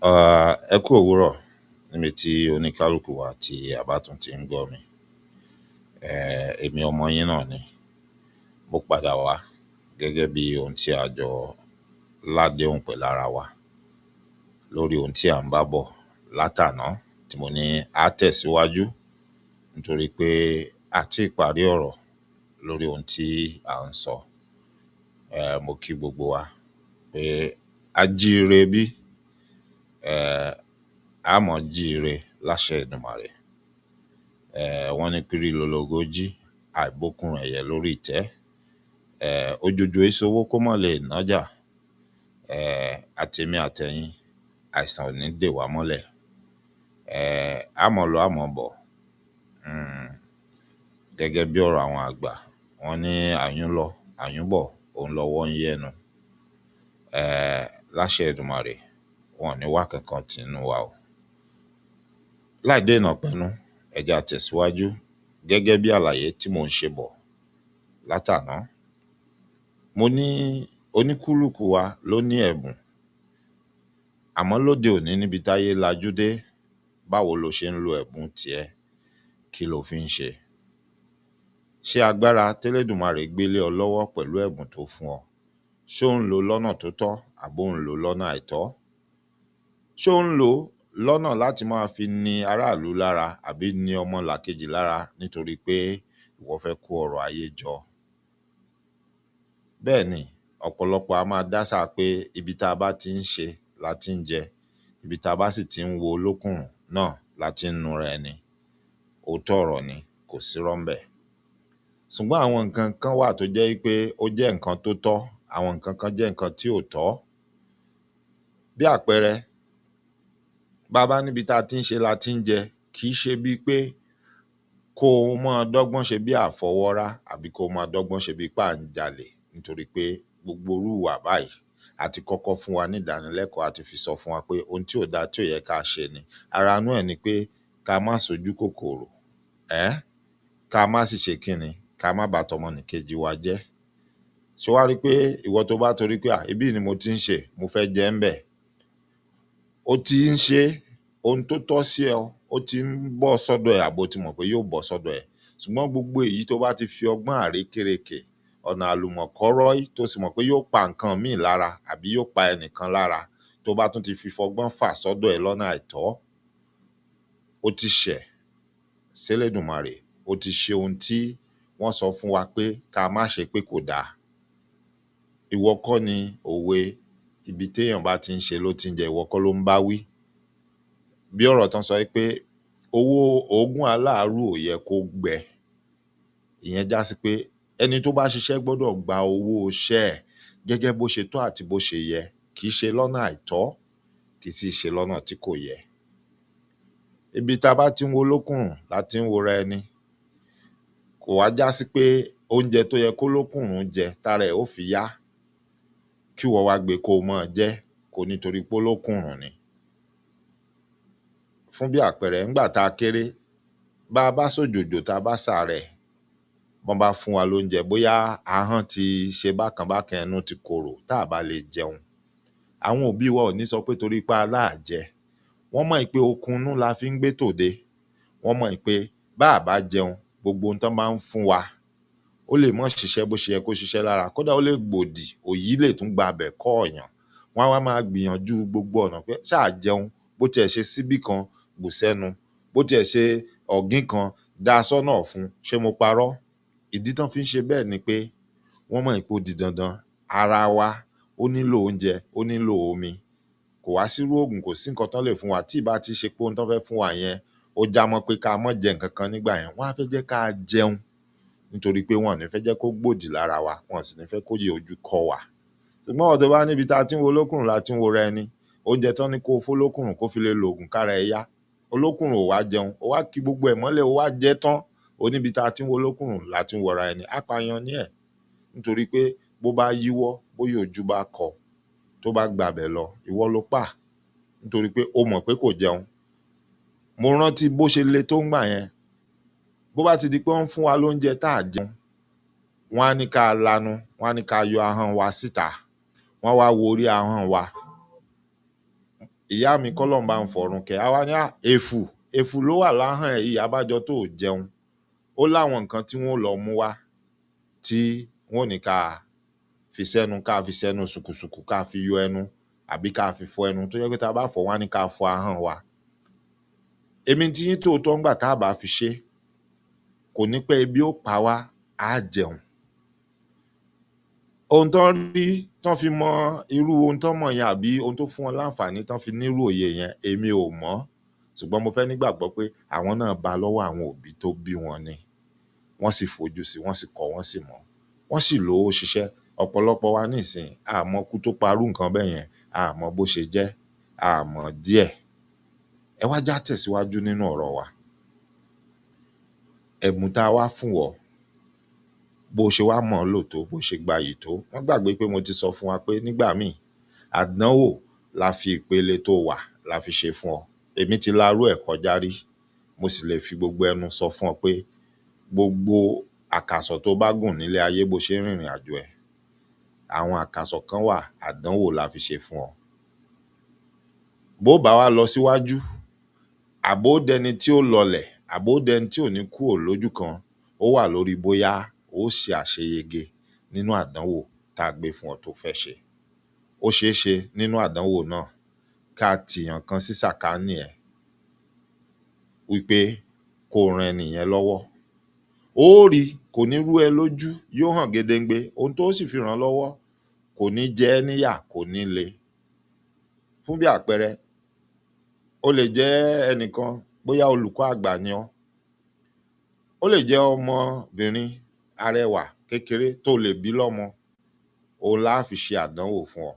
Ẹ kú òwúrọ̀ níbi tí oníkálukú wa tí a bá tún ti ń gbọ́ mi. Èmi ọmọ yín náà ni mo padà wá gẹ́gẹ́ bí ohun tí a jọ ládéhùn pẹ̀lú ara wa lórí ohun tí à ń bá bọ̀ látàná tí mo ní á tẹ̀síwájú nítorí pé a ti parí ọ̀rọ̀ lórí ohun tí à ń sọ. Mo kí gbogbo wa pé a jíire bí a mọ̀ jíire láṣẹ Èdùmàrè. Wọ́n ní pírí lológo jí àìbókun ẹ̀yẹ lórí ìtẹ́. Òjòjò ìṣòwò kó mọ̀ lè nájà. Àtèmi àtẹ̀yìn àìsàn ò ní dè wá mọ́lẹ̀. A mọ̀ lọ a mọ̀ bọ̀. Gẹ́gẹ́ bí ọ̀rọ̀ àwọn àgbà wọ́n ní àyùn lọ àyùn bọ̀ òun lọ́wọ́ ń yẹnu. Láṣẹ Èdùmàrè wọn ò ní wá kankan tì nínú wa o. Láì dènà pẹ́nu ẹ jẹ́ á tẹ̀síwájú gẹ́gẹ́ bí àlàyé tí mò ń ṣe bọ̀ látàná. Mo ní oníkúlùkù wa ló ní ẹ̀bùn, àmọ́ lóde òní níbi táyé lajú dé, báwo lo ṣe ń lo ẹ̀bùn tiẹ̀? Kí lo fi ń ṣe? Ṣé agbára tẹ́lẹ̀dùmarè gbélé ọ lọ́wọ́ pẹ̀lú ẹ̀bùn tó fún ọ, ṣé ò ń lò lọ́nà tó tọ́ àbó ń lò lọ́nà àìtọ́? Ṣé ò ń lò lọ́nà láti máa fi ni aráàlú lára àbí ni ọmọlàkejì lára nítorí pé ìwọ fẹ́ kó ọrọ̀ ayé jọ? Bẹ́ẹ̀ni, ọ̀pọ̀lọpọ̀ a máa dásà pé ibi tá a bá ti ń ṣe la ti ń jẹ, ibi tá a bá sì ti ń wo olókùnrùn náà la ti ń nura ẹni. Òótọ́ ọ̀rọ̀ ni, kò sírọ́ ńbẹ̀. Ṣùgbọ́n àwọn nǹkan kan wà tó jẹ́ pé ó jẹ́ nǹkan tó tọ́, àwọn nǹkan kan jẹ́ nǹkan tí ò tọ́. Bí àpẹẹrẹ, bá bá níbi tá a ti ń ṣe la ti ń jẹ, kì í ṣe bíi pé kó o máa dọ́gbọ́n ṣe bí àfọwọ́rá àbí kó o máa dọ́gbọ́n ṣe bí páǹjalè nítorí pé gbogbo irú ìwà báyìí a ti kọ́kọ́ fún wa ní ìdánilẹ́kọ̀ọ́ àti fi sọ fún wa pé ohun tí ò dáa tí ò yẹ ká ṣe ni. Ara inú ẹ̀ ni pé ká má sojú kòkòrò, ká má sì ṣe kíni, ká má bà tọmọnìkejì wa jẹ́. Ṣé wàá rí pé ìwọ tó bá torí pé ibí ni mo ti ń ṣe, mo fẹ́ jẹ ńbẹ̀, ó ti ń ṣe ohun tó tọ́ sí ọ, ó ti ń bọ́ sọ́dọ̀ ẹ̀ àbó ti mọ̀ pé yóò bọ́ sọ́dọ̀ ẹ̀. Ṣùgbọ́n gbogbo èyí tó bá ti fi ọgbọ́n àrékérekè, ọ̀nà àlùmọ̀kọ́rọ́yí tó sì mọ̀ pé yóò pa nǹkan míì lára àbí yóò pa ẹnìkan lára, tó bá tún ti fi fọgbọ́n fà sọ́dọ̀ ẹ̀ lọ́nà àìtọ́, ó ti ṣẹ̀ s'Elédùmarè, ó ti ṣe ohun tí wọ́n sọ fún wa pé ká má ṣe pé kò dáa. Ìwọ kọ́ ni òwe ibi téèyàn bá ti ń ṣe ló ti ń jẹ, ìwọ kọ́ ló ń bá wí. Bí ọ̀rọ̀ tán sọ pé owó òógùn aláàárù ò yẹ kó gbẹ. Ìyẹn já sí pé ẹni tó bá ṣiṣẹ́ gbọ́dọ̀ gba owó iṣẹ́ ẹ̀ gẹ́gẹ́ bó ṣe tọ́ àti bó ṣe yẹ, kì í ṣe lọ́nà àìtọ́, kì í sì ṣe lọ́nà tí kò yẹ. Ibi tá a bá ti ń wo olókùnrùn la ti ń wora ẹni. Kò wá já sí pé oúnjẹ tó yẹ kólókùnrùn jẹ tára ẹ̀ ó fi yá, kíwọ wá gbé kó o máa jẹ́ kó nítorí pé olókùnrùn ni. Fún bí àpẹẹrẹ, ńgbà tá a kéré, bá a bá sòjòjò tá a bá ṣàárẹ̀, bọ́n bá fún wa lóúnjẹ bóyá ahọ́n ti ṣe bákan bákan, ẹnu ti korò tá a bá lè jẹun, àwọn òbí wa ò ní sọ pé torí pé aláàjẹ. Wọ́n mọ̀ pé okun inú la fi ń gbé tòde. Wọ́n mọ̀ pé bá a bá jẹun, gbogbo ohun tán bá ń fún wa ó lè má ṣiṣẹ́ bó ṣe yẹ kó ṣiṣẹ́ lára, kódà ó lè gbòdì, òyì lè tún gba bẹ̀ kọ́ ọ̀yàn. Wọ́n á wá máa gbìyànjú gbogbo ọ̀nà pé ṣáà jẹun, bó tiẹ̀ ṣe síbí kan bù sẹ́nu, bó tiẹ̀ ṣe ọ̀gín kan dá sọ́nà ọ̀fun, ṣé mo parọ́? Ìdí tán fi ń ṣe bẹ́ẹ̀ ni pé wọ́n mọ̀ pé ó di dandan, ara wa ó nílò oúnjẹ, ó nílò omi. Kò wá sírú òògùn, kò sí nǹkan tán lè fún wa tí ì bá ti ṣe pé ohun tán fẹ́ fún wa yẹn ó já mọ́ pé ká má jẹ nǹkan kan nígbà yẹn. Wọ́n á fẹ́ jẹ́ ká jẹun nítorí pé wọn ò ní fẹ́ jẹ́ kó gbòdì lára wa, wọn ò sì ní fẹ́ kó yẹ ojú kọ́ wa. Ṣùgbọ́n ìwọ tó bá níbi tá a ti ń wo olókùnrùn la ti ń wora ẹni, oúnjẹ tán ní kó o fólókùnrùn kó fi lè lo òògùn kára ẹ yá, olókùnrùn ò wá jẹun, ó wá kí gbogbo ẹ̀ mọ́lẹ̀, ó wá jẹ tán, ó níbi tá a ti ń wo olókùnrùn la ti ń wora ẹni. Apààyàn ni ẹ̀, nítorí pé bó bá yíwọ́, bóyá ojú bá kọ, tó bá gbabẹ̀ lọ, ìwọ ló pa, nítorí pé o mọ̀ pé kò jẹun. Mo rántí bó ṣe le tó ńgbà yẹn, bó bá ti di pé wọ́n ń fún wa lóúnjẹ tá à jẹun, wọ́n á ní ká lanu, wọ́n á ní ká yọ ahọ́n wa síta, wọ́n á wá wo orí ahọ́n wa. ìyá mi kọ́lọ́run bá ń fọ̀run kẹ́, àwa ní èfù ló wà láhàn ẹ̀ yìí, abájọ tó jẹun. Ó láwọn nǹkan tí wọ́n lọ mú wá tí wọ́n ní ká fi sẹ́nu sùkùsùkù, ká fi yọ ẹnu àbí ká fi fọ ẹnu, tó jẹ́ pé tá a bá fọ̀ wá ní ká fọ ahọ́n wa. Èmi tí yín tòótọ́ ńgbà tá a bá fi ṣe, kò ní pẹ́ ebi ó pa wá, á jẹun. Ohun tán rí tán fi mọ irú ohun tán mọ̀ yẹn àbí ohun tó fún wọn láǹfààní tán fi nírú òye yẹn, èmi ò mọ̀. Ṣùgbọ́n mo fẹ́ nígbàgbọ́ pé àwọn náà bá lọ́wọ́ àwọn òbí tó bí wọn ni. Wọ́n sì fojú sí, wọ́n sì kọ́, wọ́n sì mọ̀. Wọ́n sì lò ó ṣiṣẹ́. Ọ̀pọ̀lọpọ̀ wa nísìn àmọ́ kú tó parú nǹkan bẹ́ẹ̀ yẹn, àmọ́ bó ṣe jẹ́, àmọ́ díẹ̀. Ẹ wá já tẹ̀síwájú nínú ọ̀rọ̀ wa. Ẹ̀bùn tá a wá fún wọ, bó ṣe wá mọ̀ ọ́ lò tó, bó ṣe gbayì tó. Wọ́n gbàgbé pé mo ti sọ fún wa pé nígbà míì àdánwò la fi ìpele tó wà la fi ṣe fún ọ. Èmi ti larú ẹ̀ kọjá rí. Mo sì lè fi gbogbo ẹnu sọ fún ọ pé gbogbo àkàsọ̀ tó bá gùn nílé ayé bó ṣe ń rìnrìn àjò ẹ̀, àwọn àkàsọ̀ kan wà àdánwò la fi ṣe fún ọ. Bó bá wá lọ síwájú, àbó dẹni tí ó lọlẹ̀, àbó dẹni tí ò ní kúrò lójú kan, ó wà lórí bóyá ó ṣe àṣeyege nínú àdánwò tá a gbé fún ọ tó fẹ́ ṣe. Ó ṣeé ṣe nínú àdánwò náà ká tìyàn kan sí sàkání ẹ̀ wípé kó ran ẹni yẹn lọ́wọ́. Ó rí, kò ní rú ẹ lójú, yóò hàn gedengbe. Ohun tó sì fi ràn lọ́wọ́ kò ní jẹ ẹ́ níyà, kò ní le. Fún bí àpẹẹrẹ, ó lè jẹ́ ẹnìkan, bóyá olùkọ́ àgbà ni ọ́. Ó lè jẹ́ ọmọbìnrin arẹwà kékeré tó lè bí lọ́mọ. Òun la fi ṣe àdánwò fún ọ.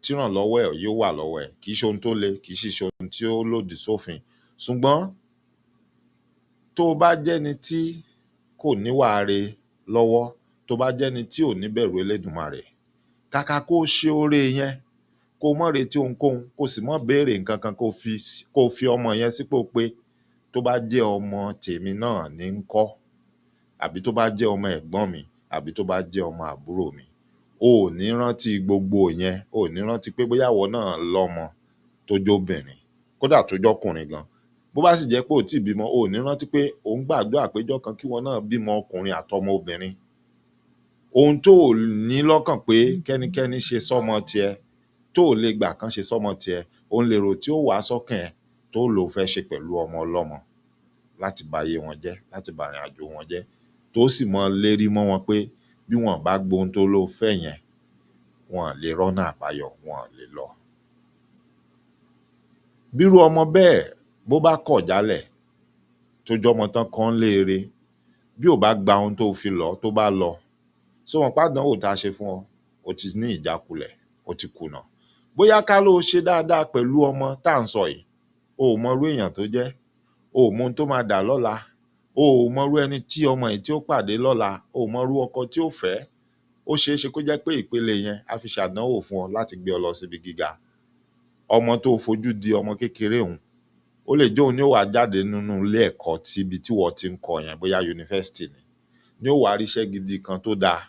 Tírànlọ́wọ́ ẹ̀ yóò wà lọ́wọ́ ẹ̀. Kì í ṣe ohun tó le, kì í sì ṣe ohun tí ó lòdì sófin. Ṣùgbọ́n tó bá jẹ́ni tí kò níwàre lọ́wọ́, tó bá jẹ́ni tí ò ní bẹ̀rù Elédùmarè, kàkà kó ṣe oore yẹn, kó mọ́ retí ohunkóhun, kó sì mọ́ béèrè nǹkan kan, kó fi ọmọ yẹn sípò pé tó bá jẹ́ ọmọ tèmi náà ní ń kọ́, àbí tó bá jẹ́ ọmọ ẹ̀gbọ́n mi, àbí tó bá jẹ́ ọmọ àbúrò mi. O ò ní rántí gbogbo yẹn, o ò ní rántí pé bóyá ìwọ náà lọ́mọ tó jóbìnrin, kódà tó jọ́kùnrin gan. Bó bá sì jẹ́ pé ò tí ì bímọ, o ò ní rántí pé ò ń gbàdúrà péjọ kan kí wọn náà bímọ ọkùnrin àtọmọ obìnrin. Ohun tó ò ní lọ́kàn pé kẹ́nikẹ́ni ṣe sọ́mọ tiẹ̀, tó ò lè gbà kán ṣe sọ́mọ tiẹ̀, òun lèrò tí ó wà sọ́kàn ẹ̀ tó lò fẹ́ ṣe pẹ̀lú ọmọ ọlọ́mọ láti báyé wọn jẹ́, láti bàrìn àjò wọn jẹ́, tó sì mọ lérí mọ́ wọn pé bí wọn bá gbóhun tó ló fẹ́ yẹn, wọn lè rọ́nà àbáyọ, wọn lè lọ. Bírú ọmọ bẹ́ẹ̀ bó bá kọ̀ jálẹ̀ tó jọmọ tán kan léere, bí ò bá gba ohun tó fi lọ tó bá lọ, sọ wọn pàdánwò tá a ṣe fún ọ, o ti ní ìjákulẹ̀, o ti kùnà. Bóyá ká ló ṣe dáadáa pẹ̀lú ọmọ tá à ń sọ yìí, o ò mọrú èèyàn tó jẹ́, o ò mọ ohun tó máa dà lọ́la, o ò mọrú ẹni tí ọmọ yìí tí ó pàdé lọ́la, o ò mọrú ọkọ tí ó fẹ́. Ó ṣeé ṣe kó jẹ́ pé ìpele yẹn á fi ṣàdánwò fún ọ láti gbé ọ lọ síbi gíga. Ọmọ tó fojú di ọmọ kékeré òun, ó lè jẹ́ òun ni ó wà jáde nínú ilé ẹ̀kọ́ ibi tí wọ́n ti ń kọ́ yẹn, bóyá yunifásitì ni ó wà ríṣẹ́ gidi kan tó dáa,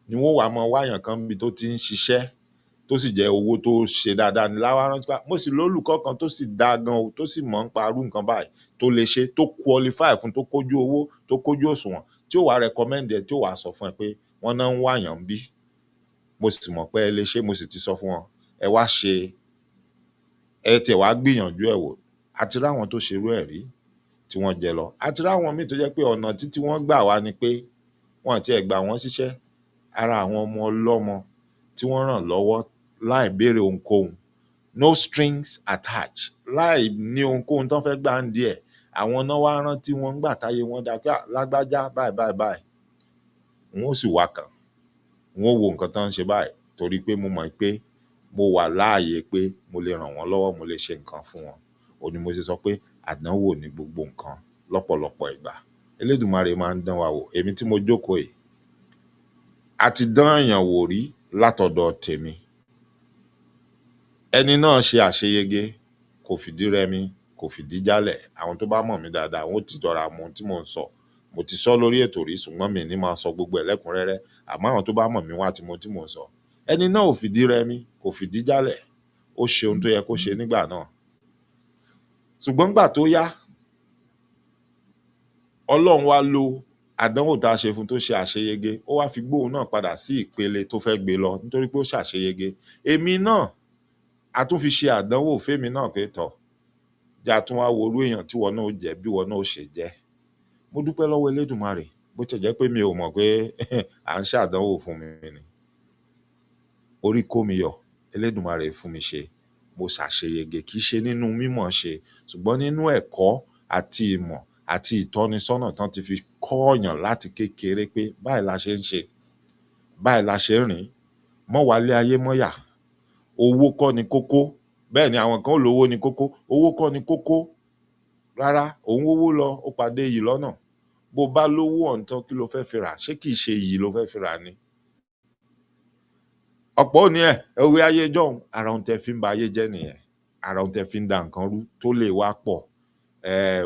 ni wọ́n wà mọ wáyàn kan bí tó ti ń ṣiṣẹ́, tó sì jẹ́ owó tó ṣe dáadáa ní láwá rántí pé mo sì lólùkọ́ kan tó sì dáa gan o, tó sì mọ̀ ń parú nǹkan báyìí, tó lè ṣe, tó qualify fún, tó kójú owó, tó kójú òṣùwọ̀n, tí ó wà recommend ẹ, tí ó wà sọ fún ẹ pé wọ́n náà ń wáyàn ń bí. Mo sì mọ̀ pé ẹ lè ṣe, mo sì ti sọ fún wọn, ẹ wá ṣe, ẹ tiẹ̀ wá gbìyànjú ẹ̀ wò. Àti ráwọn tó ṣerú ẹ̀ rí tí wọ́n jẹ lọ. Àti ráwọn míì tó jẹ́ pé ọ̀nà títí wọ́n gbà wá ni pé wọ́n ti ẹ̀ gbà wọ́n síṣẹ́, ara àwọn ọmọ ọlọ́mọ tí wọ́n ràn lọ́wọ́ láì béèrè ohunkóhun, no strings attached, láì ní ohunkóhun tán fẹ́ gbà ń díẹ̀, àwọn náà wá rántí wọn gbà táyé wọn dá pé lágbájá báyìí, wọn ó sì wá kàn, wọn ó wo nǹkan tán ń ṣe báyìí, torí pé mo mọ̀ pé mo wà láàyè pé mo lè ràn wọ́n lọ́wọ́, mo lè ṣe nǹkan fún wọn. Ó ní mo ṣe sọ pé àdánwò ní gbogbo nǹkan lọ́pọ̀lọpọ̀ ìgbà. Elédùmarè máa ń dán wa wò. Èmi tí mo jókòó yìí, a ti dán èèyàn wò rí látọ̀dọ̀ tèmi. Ẹni náà ṣe àṣeyege, kò fìdí rẹmi, kò fìdí jálẹ̀. Àwọn tó bá mọ̀ mí dáadáa, wọn ó ti jọra mọ ohun tí mò ń sọ. Mo ti sọ lórí ètò rí, ṣùgbọ́n mi ní máa sọ gbogbo ẹ̀ lẹ́kùnrẹ́rẹ́. Àmọ́ àwọn tó bá mọ̀ mí wá ti mọ ohun tí mò ń sọ. Ẹni náà ò fìdí rẹmi, kò fìdí jálẹ̀. Ó ṣe ohun tó yẹ kó ṣe nígbà náà. ṣùgbọ́n nígbà tó yá Ọlọ́run wá lo àdánwò tá a ṣe fún tó ṣe àṣeyege, ó wá fi gbóhùn náà padà sí ìpele tó fẹ́ gbé lọ nítorí pé ó ṣàṣeyege. Èmi náà a tún fi ṣe àdánwò fẹ́mi náà pé tọ̀ jẹ́ a tún wá wo orú èèyàn tí wọn náà ó jẹ́ bí wọn náà ó ṣe jẹ́. Mo dúpẹ́ lọ́wọ́ Elédùmarè bó ti jẹ́ pé mi ò mọ̀ pé à ń ṣàdánwò fún mi ni. Orí kó mi yọ, Elédùmarè fún mi ṣe, mo ṣàṣeyege kì í ṣe nínú mímọ̀ ṣe ṣùgbọ́n nínú ẹ̀kọ́ àti ìmọ̀ àti ìtọ́nisọ́nà tán ti fi kọ́ọ̀yàn láti kékeré pé báyìí la ṣe ń ṣe, báyìí la ṣe ń rìn, mọ́ wálé ayé mọ́yà, owó kọ́ ni kókó. Bẹ́ẹ̀ ni àwọn kan ó lówó ni kókó, owó kọ́ ni kókó. Rárá, òun wówó lọ ó pàdé iyì lọ́nà. Bó bá lówó ọ̀ǹtán kí ló fẹ́ fi rà? Ṣé kìí ṣe iyì ló fẹ́ fi rà ni? Ọ̀pọ̀ ò ní òwe ayé jọ̀hún, ara ohun tẹ́ fi ń ba ayé jẹ́ nìyẹn, ara ohun tẹ́ fi ń da nǹkan rú tó lè wá pọ̀,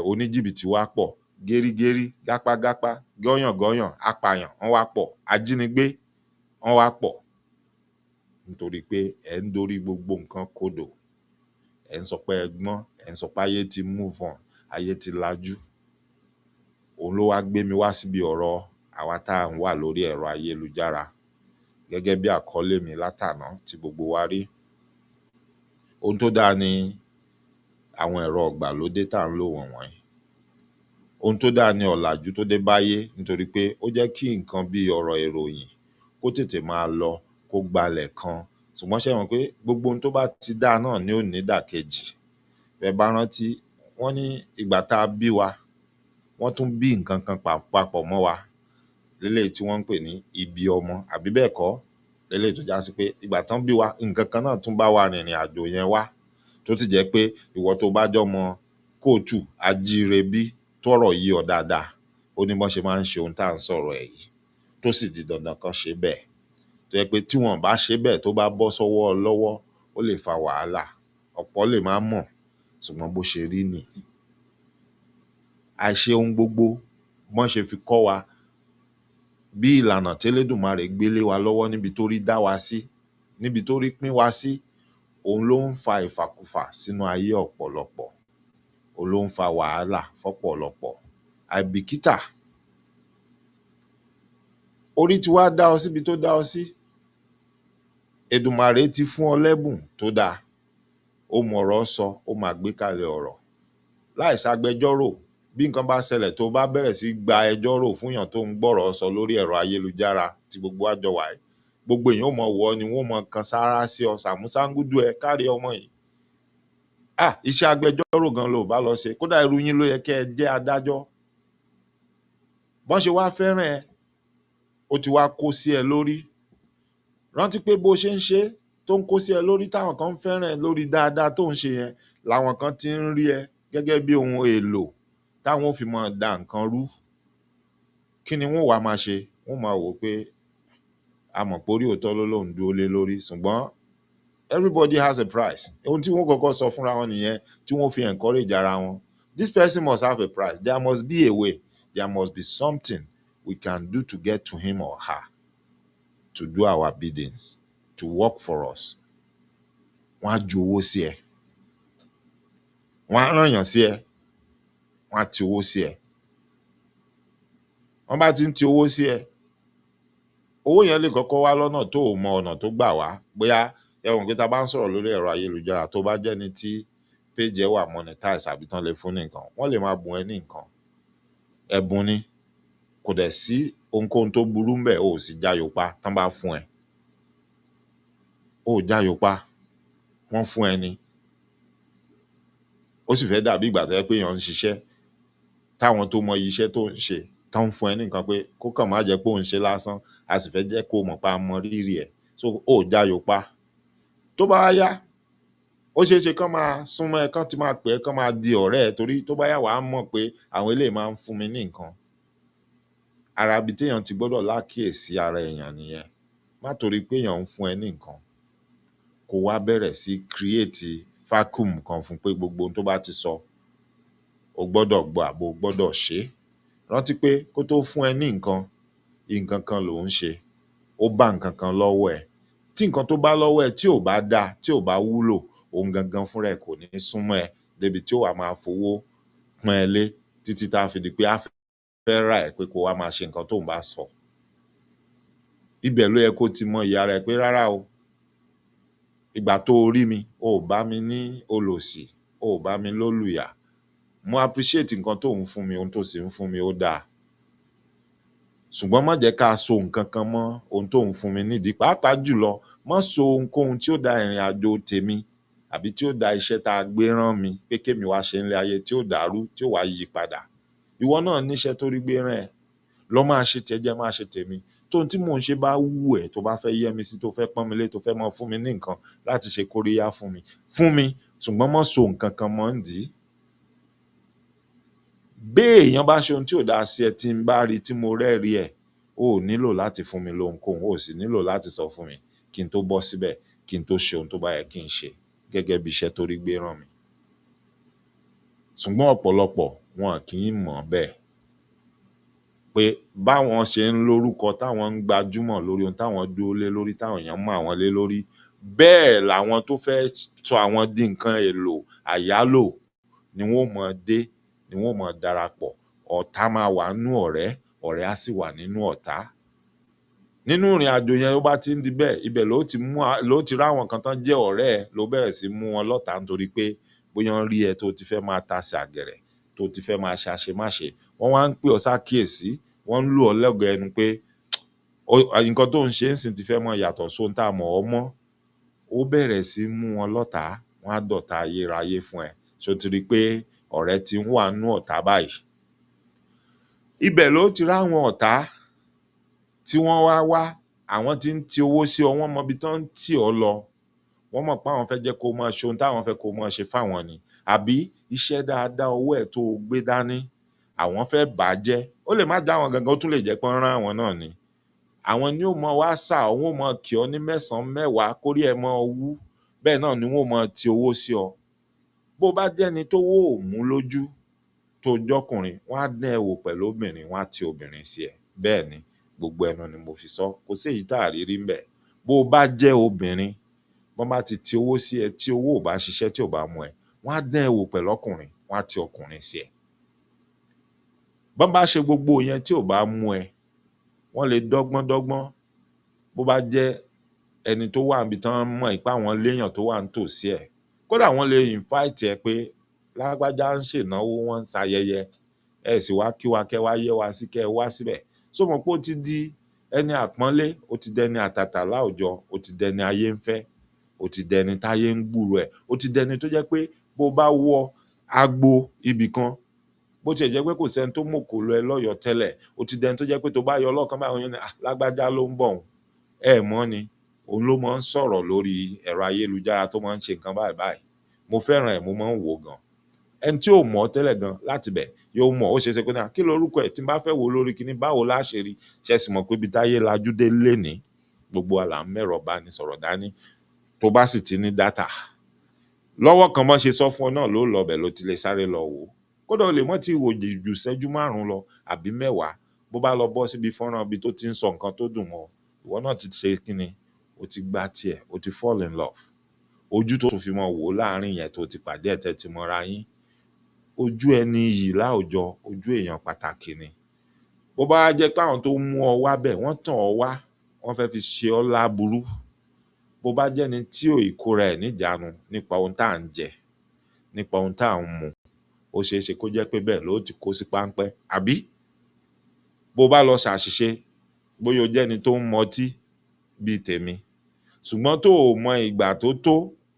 oníjìbìtì wá pọ̀, gérígérí, gápágápá, gọ́yàngọ́yàn, apààyàn wọ́n wá pọ̀, ajínigbé wọ́n wá pọ̀ nítorí pé ẹ̀ ń dorí gbogbo nǹkan kodò. Ẹ̀ ń sọ pé ẹ gbọ́n, ẹ̀ ń sọ pé ayé ti move on, ayé ti lajú. Òun ló wá gbé mi wá síbi ọ̀rọ̀ àwa tá à ń wà lórí ẹ̀rọ ayélujára gẹ́gẹ́ bí àkọlé mi látàná tí gbogbo wa rí. Ohun tó dáa ni àwọn ẹ̀rọ ìgbàlódé tá à ń lò wọ̀nyí. Ohun tó dáa ni ọ̀làjú tó dé báyé nítorí pé ó jẹ́ kí nǹkan bí ọ̀rọ̀ ìròyìn kó tètè máa lọ kó gbalẹ̀ kan. Ṣùgbọ́n ṣé mọ̀ pé gbogbo ohun tó bá ti dáa náà ni ó ní ìdàkejì. Bẹ́ bá rántí wọ́n ní ìgbà tá a bí wa wọ́n tún bí nǹkan kan papọ̀ mọ́ wa léléyìí tí wọ́n ń pè ní ibi ọmọ àbí bẹ́ẹ̀ kọ́, léléyìí tó já sí pé ìgbà tán bí wa nǹkan kan náà tún bá wa rìnrìn àjò yẹn wá tó ti jẹ́ pé ìwọ tó bá jọmọ kóòtù ajíire bí tọ́rọ̀ yí ọ dáadáa ó ní bọ́n ṣe máa ń ṣe ohun tá à ń sọ̀rọ̀ ẹ̀ yìí tó sì di dandan kan ṣe bẹ́ẹ̀ tó jẹ́ pé tí wọ́n bá ṣe bẹ́ẹ̀ tó bá bọ́ sọ́wọ́ lọ́wọ́ ó lè fa wàhálà. Ọ̀pọ̀ lè má mọ̀ ṣùgbọ́n bó ṣe rí nìyí. Àìṣe ohun gbogbo bọ́n ṣe fi kọ́ wa bí ìlànà tẹ́lẹ́dùmarè gbélé wa lọ́wọ́ níbi tó rí dá wa sí, níbi tó rí pín wa sí, òun ló ń fa ìfàkùfà sínú ayé ọ̀pọ̀lọpọ̀, òun ló ń fa wàhálà fọ́pọ̀lọpọ̀. Àìbìkítà. Orí ti wá dá ọ síbi tó dá ọ sí. Èdùmàrè ti fún ọ lẹ́bùn tó dáa. Ó mọ ọ̀rọ̀ sọ, ó máa gbé kalẹ̀ ọ̀rọ̀. Láì ṣagbẹjọ́rò, bí nǹkan bá ṣẹlẹ̀ tó bá bẹ̀rẹ̀ sí gba ẹjọ́ rò fún èèyàn tó ń gbọ́rọ̀ sọ lórí ẹ̀rọ ayélujára tí gbogbo àjọ wà yìí, gbogbo èèyàn ó mọ wọ́ ni wọ́n mọ kan sáárá sí ọ sàmúsángúdù ẹ kárí ọmọ yìí. Iṣẹ́ agbẹjọ́rò gan ló bá lọ ṣe, kódà irú yín ló yẹ kẹ́ ẹ jẹ́ adájọ́. Bọ́n ṣe wá fẹ́ràn ẹ, ó ti wá kó sí ẹ lórí. Rántí pé bó ṣe ń ṣe tó ń kó sí ẹ lórí táwọn kan ń fẹ́ràn ẹ lórí dáadáa tó ń ṣe yẹn làwọn kan ti ń rí ẹ gẹ́gẹ́ bí ohun èlò táwọn ò fi máa da nǹkan rú. Kí ni wọ́n wá máa ṣe? Wọ́n máa wò pé a mọ̀ pé orí òótọ́ ló lóun dúró lé lórí ṣùgbọ́n everybody has a price. Ohun tí wọ́n kọ́kọ́ sọ fúnra wọn nìyẹn tí wọ́n fi encourage ara wọn. This person must have a price. There must be a way. There must be something we can do to get to him or her, to do our biddings, to work for us. Wọ́n á ju owó sí ẹ. Wọ́n á rànyàn sí ẹ. Wọ́n á ti owó sí ẹ. Wọ́n bá ti ń ti owó sí ẹ, owó yẹn lè kọ́kọ́ wá lọ́nà tó o mọ ọ̀nà tó gbà wá. Bóyá ẹ̀wọ̀n pé ta bá ń sọ̀rọ̀ lórí ẹ̀rọ ayélujára tó bá jẹ́ni tí page wà monetize àbí tán lè fún ní nǹkan, wọ́n lè máa bùn ẹ ní nǹkan. Ẹ̀bùn ni, kò dẹ̀ sí ohunkóhun tó burú ńbẹ̀, o ò sì jáyò pa tán bá fún ẹ. O ò jáyò pa, wọ́n fún ẹ ni. Ó sì fẹ́ dàbí ìgbà tó yẹ pé èèyàn ń ṣiṣẹ́ táwọn tó mọ iṣẹ́ tó ń ṣe tán ń fún ẹ ní nǹkan pé kó kàn má jẹ́ pé òun ṣe lásán, a sì fẹ́ jẹ́ kó mọ̀ pa mọ rírì ẹ̀. So o ò jáyò pa. Tó bá yá, ó ṣeé ṣe kán máa súnmọ́ ẹ, kán ti máa pè ẹ́, kán máa di ọ̀rẹ́ ẹ torí tó bá yá wàá mọ̀ pé àwọn eléyìí máa ń fún mi ní nǹkan. Ara ibi téèyàn ti gbọ́dọ̀ lákíyèsí ara èèyàn nìyẹn. Má torí pé èèyàn ń fún ẹ ní nǹkan kó wá bẹ̀rẹ̀ sí create vacuum kan fún pé gbogbo ohun tó bá ti sọ o gbọ́dọ̀ gbọ́ àbò o gbọ́dọ̀ ṣe. Rántí pé kó tó fún ẹ ní nǹkan kan ló ń ṣe. Ó bá nǹkan kan lọ́wọ́ ẹ. Tí nǹkan tó bá lọ́wọ́ ẹ tí ò bá dáa, tí ò bá wúlò, òun gangan fúnra ẹ kò ní súnmọ́ ẹ débi tí ó wà máa fowó pọ́n ẹ lé títí tá a fi di pé a fẹ́ rà ẹ́ pé kó wá máa ṣe nǹkan tóun bá sọ. Ibẹ̀ ló yẹ kó ti mọ ìyá rẹ̀ pé rárá o, ìgbà tó o rí mi o ò bá mi ní olòṣì, o ò bá mi lólùyà, mo appreciate nǹkan tó ń fún mi, ohun tó sì ń fún mi ó dáa, ṣùgbọ́n má jẹ́ ká so nǹkan kan mọ́ ohun tó ń fún mi nídìí, pàápàá jùlọ má so ohunkóhun tí ó da ìrìn àjò tèmi àbí tí ó da iṣẹ́ tá a gbé rán mi pé kémi wá ṣe nílé ayé tí ó dàrú, tí ó wá yí padà. Ìwọ náà níṣẹ́ tó rí gbé rán ẹ, lọ máa ṣe tiẹ̀, jẹ́ máa ṣe tèmi. Tóhun tí mò ń ṣe bá wù ẹ́, tó bá fẹ́ yẹ́ mi sí, tó fẹ́ pọ́n mi lé, tó fẹ́ máa fún mi ní nǹkan láti ṣe kóríyá fún mi, ṣùgbọ́n má so nǹkan kan mọ́ ńdìí. Béèyàn bá ṣe ohun tí ò dáa sí ẹ tí n bá rí tí mo rẹ́rìí ẹ̀, o ò nílò láti fún mi lóhunkóhun, o ò sì nílò láti sọ fún mi kí n tó bọ́ síbẹ̀, kí n tó ṣe ohun tó bá yẹ kí n ṣe gẹ́gẹ́ bí iṣẹ́ tó rí gbé rán mi. Ṣùgbọ́n ọ̀pọ̀lọpọ̀ wọn kì í mọ̀ bẹ́ẹ̀, pé báwọn ṣe ń lórúkọ táwọn ń gbajúmọ̀ lórí ohun táwọn dúró lé lórí, táwọn èèyàn mọ̀ àwọn lé lórí, bẹ́ẹ̀ làwọn tó fẹ́ sọ àwọn di nǹkan èlò àyálò ni wọ́n mọ̀ dé, ni wọ́n mọ̀ darapọ̀. Ọ̀tá máa wà nínú ọ̀rẹ́, ọ̀rẹ́ á sì wà nínú ọ̀tá. Nínú ìrìn àjò yẹn ó bá ti ń di bẹ́ẹ̀, ibẹ̀ ló ti ráwọn kan tán jẹ́ ọ̀rẹ́ ẹ, ló bẹ̀rẹ̀ sí mú wọn lọ́tàá nítorí pé bóyá ń rí ẹ tó ti fẹ́ máa tasẹ̀ àgẹ̀rẹ̀, tó ti fẹ́ máa ṣe àṣemáṣe, wọ́n wá ń pè ọ́ sákíyèsí, wọ́n ń lù ọ́ lẹ́gọ̀ọ́ ẹnu pé nǹkan tó ń ṣe ń sìn ti fẹ́ mọ yàtọ̀ sóhun tá a mọ̀ ọ́ mọ́. Ó bẹ̀rẹ̀ sí mú wọn lọ́tàá, wọ́n á dọ̀tá ayérayé fún ẹ. Ṣó ti rí i pé ọ̀rẹ́ ti ń wà nínú ọ̀tá báyìí. Ibẹ̀ ló ti ráwọn ọ̀tá tí wọ́n wá, àwọn tí ń ti owó sí ọ, wọ́n mọ ibi tán ń tì ọ́ lọ, wọ́n mọ̀ pé àwọn fẹ́ jẹ́ kó máa ṣe ohun táwọn fẹ́ kó máa ṣe fáwọn ni, àbí iṣẹ́ dáadáa owó ẹ̀ tó gbé dání àwọn fẹ́ bàjẹ́. Ó lè má já àwọn gangan, ó tún lè jẹ́ pé wọ́n rán àwọn náà ni. Àwọn ni ó mọ wá sà ọ́, wọ́n mọ kì ọ́ ní mẹ́sàn-án mẹ́wàá kórí ẹ̀ mọ wú, bẹ́ẹ̀ náà ni wọ́n mọ ti owó sí ọ. Bó bá jẹ́ni tó wó ò mú lójú tó jọ́kùnrin, wọ́n á dán ẹ wò pẹ̀lú obìnrin, wọ́n á ti obìnrin sí ẹ. Bẹ́ẹ̀ ni, gbogbo ẹnu ni mo fi sọ, kò sí èyí tá a rí rí ń bẹ̀. Bó bá jẹ́ obìnrin, wọ́n bá ti owó sí ẹ, tí owó ò bá ṣiṣẹ́, tí ò bá mú ẹ, wọ́n á dán ẹ wò pẹ̀lú ọkùnrin, wọ́n á ti ọkùnrin sí ẹ. Bọ́n bá ṣe gbogbo yẹn tí ò bá mú ẹ, wọ́n lè dọ́gbọ́n. Bó bá jẹ́ ẹni tó wà níbi tán mọ̀ ipá àwọn léèyàn tó wà nítòsí ẹ̀, kódà wọ́n lè invite ẹ pé lágbájá ń ṣènáwó, wọ́n ń ṣayẹyẹ, ẹ sì wá kí wa, kẹ́ wá yẹ́ wa sí, kẹ́ ẹ wá síbẹ̀. Ṣó mọ̀ pé ó ti di ẹni àpọ́nlé, ó ti dẹni àtàtà láwùjọ, ó ti dẹni ayé ń fẹ́, ó ti dẹni táyé ń gbúrò ẹ̀, ó ti dẹni tó jẹ́ pé bó bá wọ agbo ibì kan, bó tiẹ̀ jẹ́ pé kò sẹ́ni tó mòkò lọ ẹ lọ́yọ̀ọ́ tẹ́lẹ̀, ó ti dẹni tó jẹ́ pé tó bá yọ lọ́ọ̀kan báyìí ní lágbájá ló ń bọ̀ òun, ẹ mọ̀ ni, òun ló máa ń sọ̀rọ̀ lórí ẹ̀rọ ayélujára tó máa ń ṣe nǹkan báyìí. Mo fẹ́ràn ẹ̀, mo máa ń wò gan. Ẹni tí ò mọ̀ tẹ́lẹ̀ gan láti bẹ̀ yóò mọ̀, ó ṣeé ṣe pé kí lorúkọ ẹ̀, tí n bá fẹ́ wò lórí kíní, báwo la ṣe rí. Ṣé ẹ sì mọ̀ pé ibi táyé lajú dé lénìí, gbogbo wa là ń mẹ́rọ̀ bá ní sọ̀rọ̀ dání, tó bá sì ti ní dátà lọ́wọ́ kan mọ́ ṣe sọ fún ọ náà ló lọ bẹ̀ ló ti lè sáré lọ wò. Kódà o lè mọ́ tí wò jù ìṣẹ́jú 5 lọ àbí 10, bó bá lọ bọ́ síbi fọ́nrán ibi tó ti ń sọ nǹkan tó dùn mọ́, ìwọ náà ti ṣe kíni, o ti gba tiẹ̀, o ti fall in love. Ojú tó fi mọ wò láàrin yẹn tó ti pàdé ẹ̀ tẹ́ ti mọ́ra yín, ojú ẹni yìí láwùjọ, ojú èèyàn pàtàkì ni. Bó bá jẹ́ pé àwọn tó mú ọ wá bẹ̀ wọ́n tàn ọ́ wá, wọ́n fẹ́ fi ṣe ọ́ láburú, bó bá jẹ́ni tí ò ìkóra ẹ̀ níjàánu nípa ohun tá à ń jẹ, nípa ohun tá à ń mu, ó ṣeé ṣe kó jẹ́ pé bẹ́ẹ̀ ló ti kó sí páńpẹ́. Àbí bó bá lọ ṣàṣìṣe, bóyá o jẹ́ni tó ń mọtí bíi tèmi, ṣùgbọ́n tó o mọ ìgbà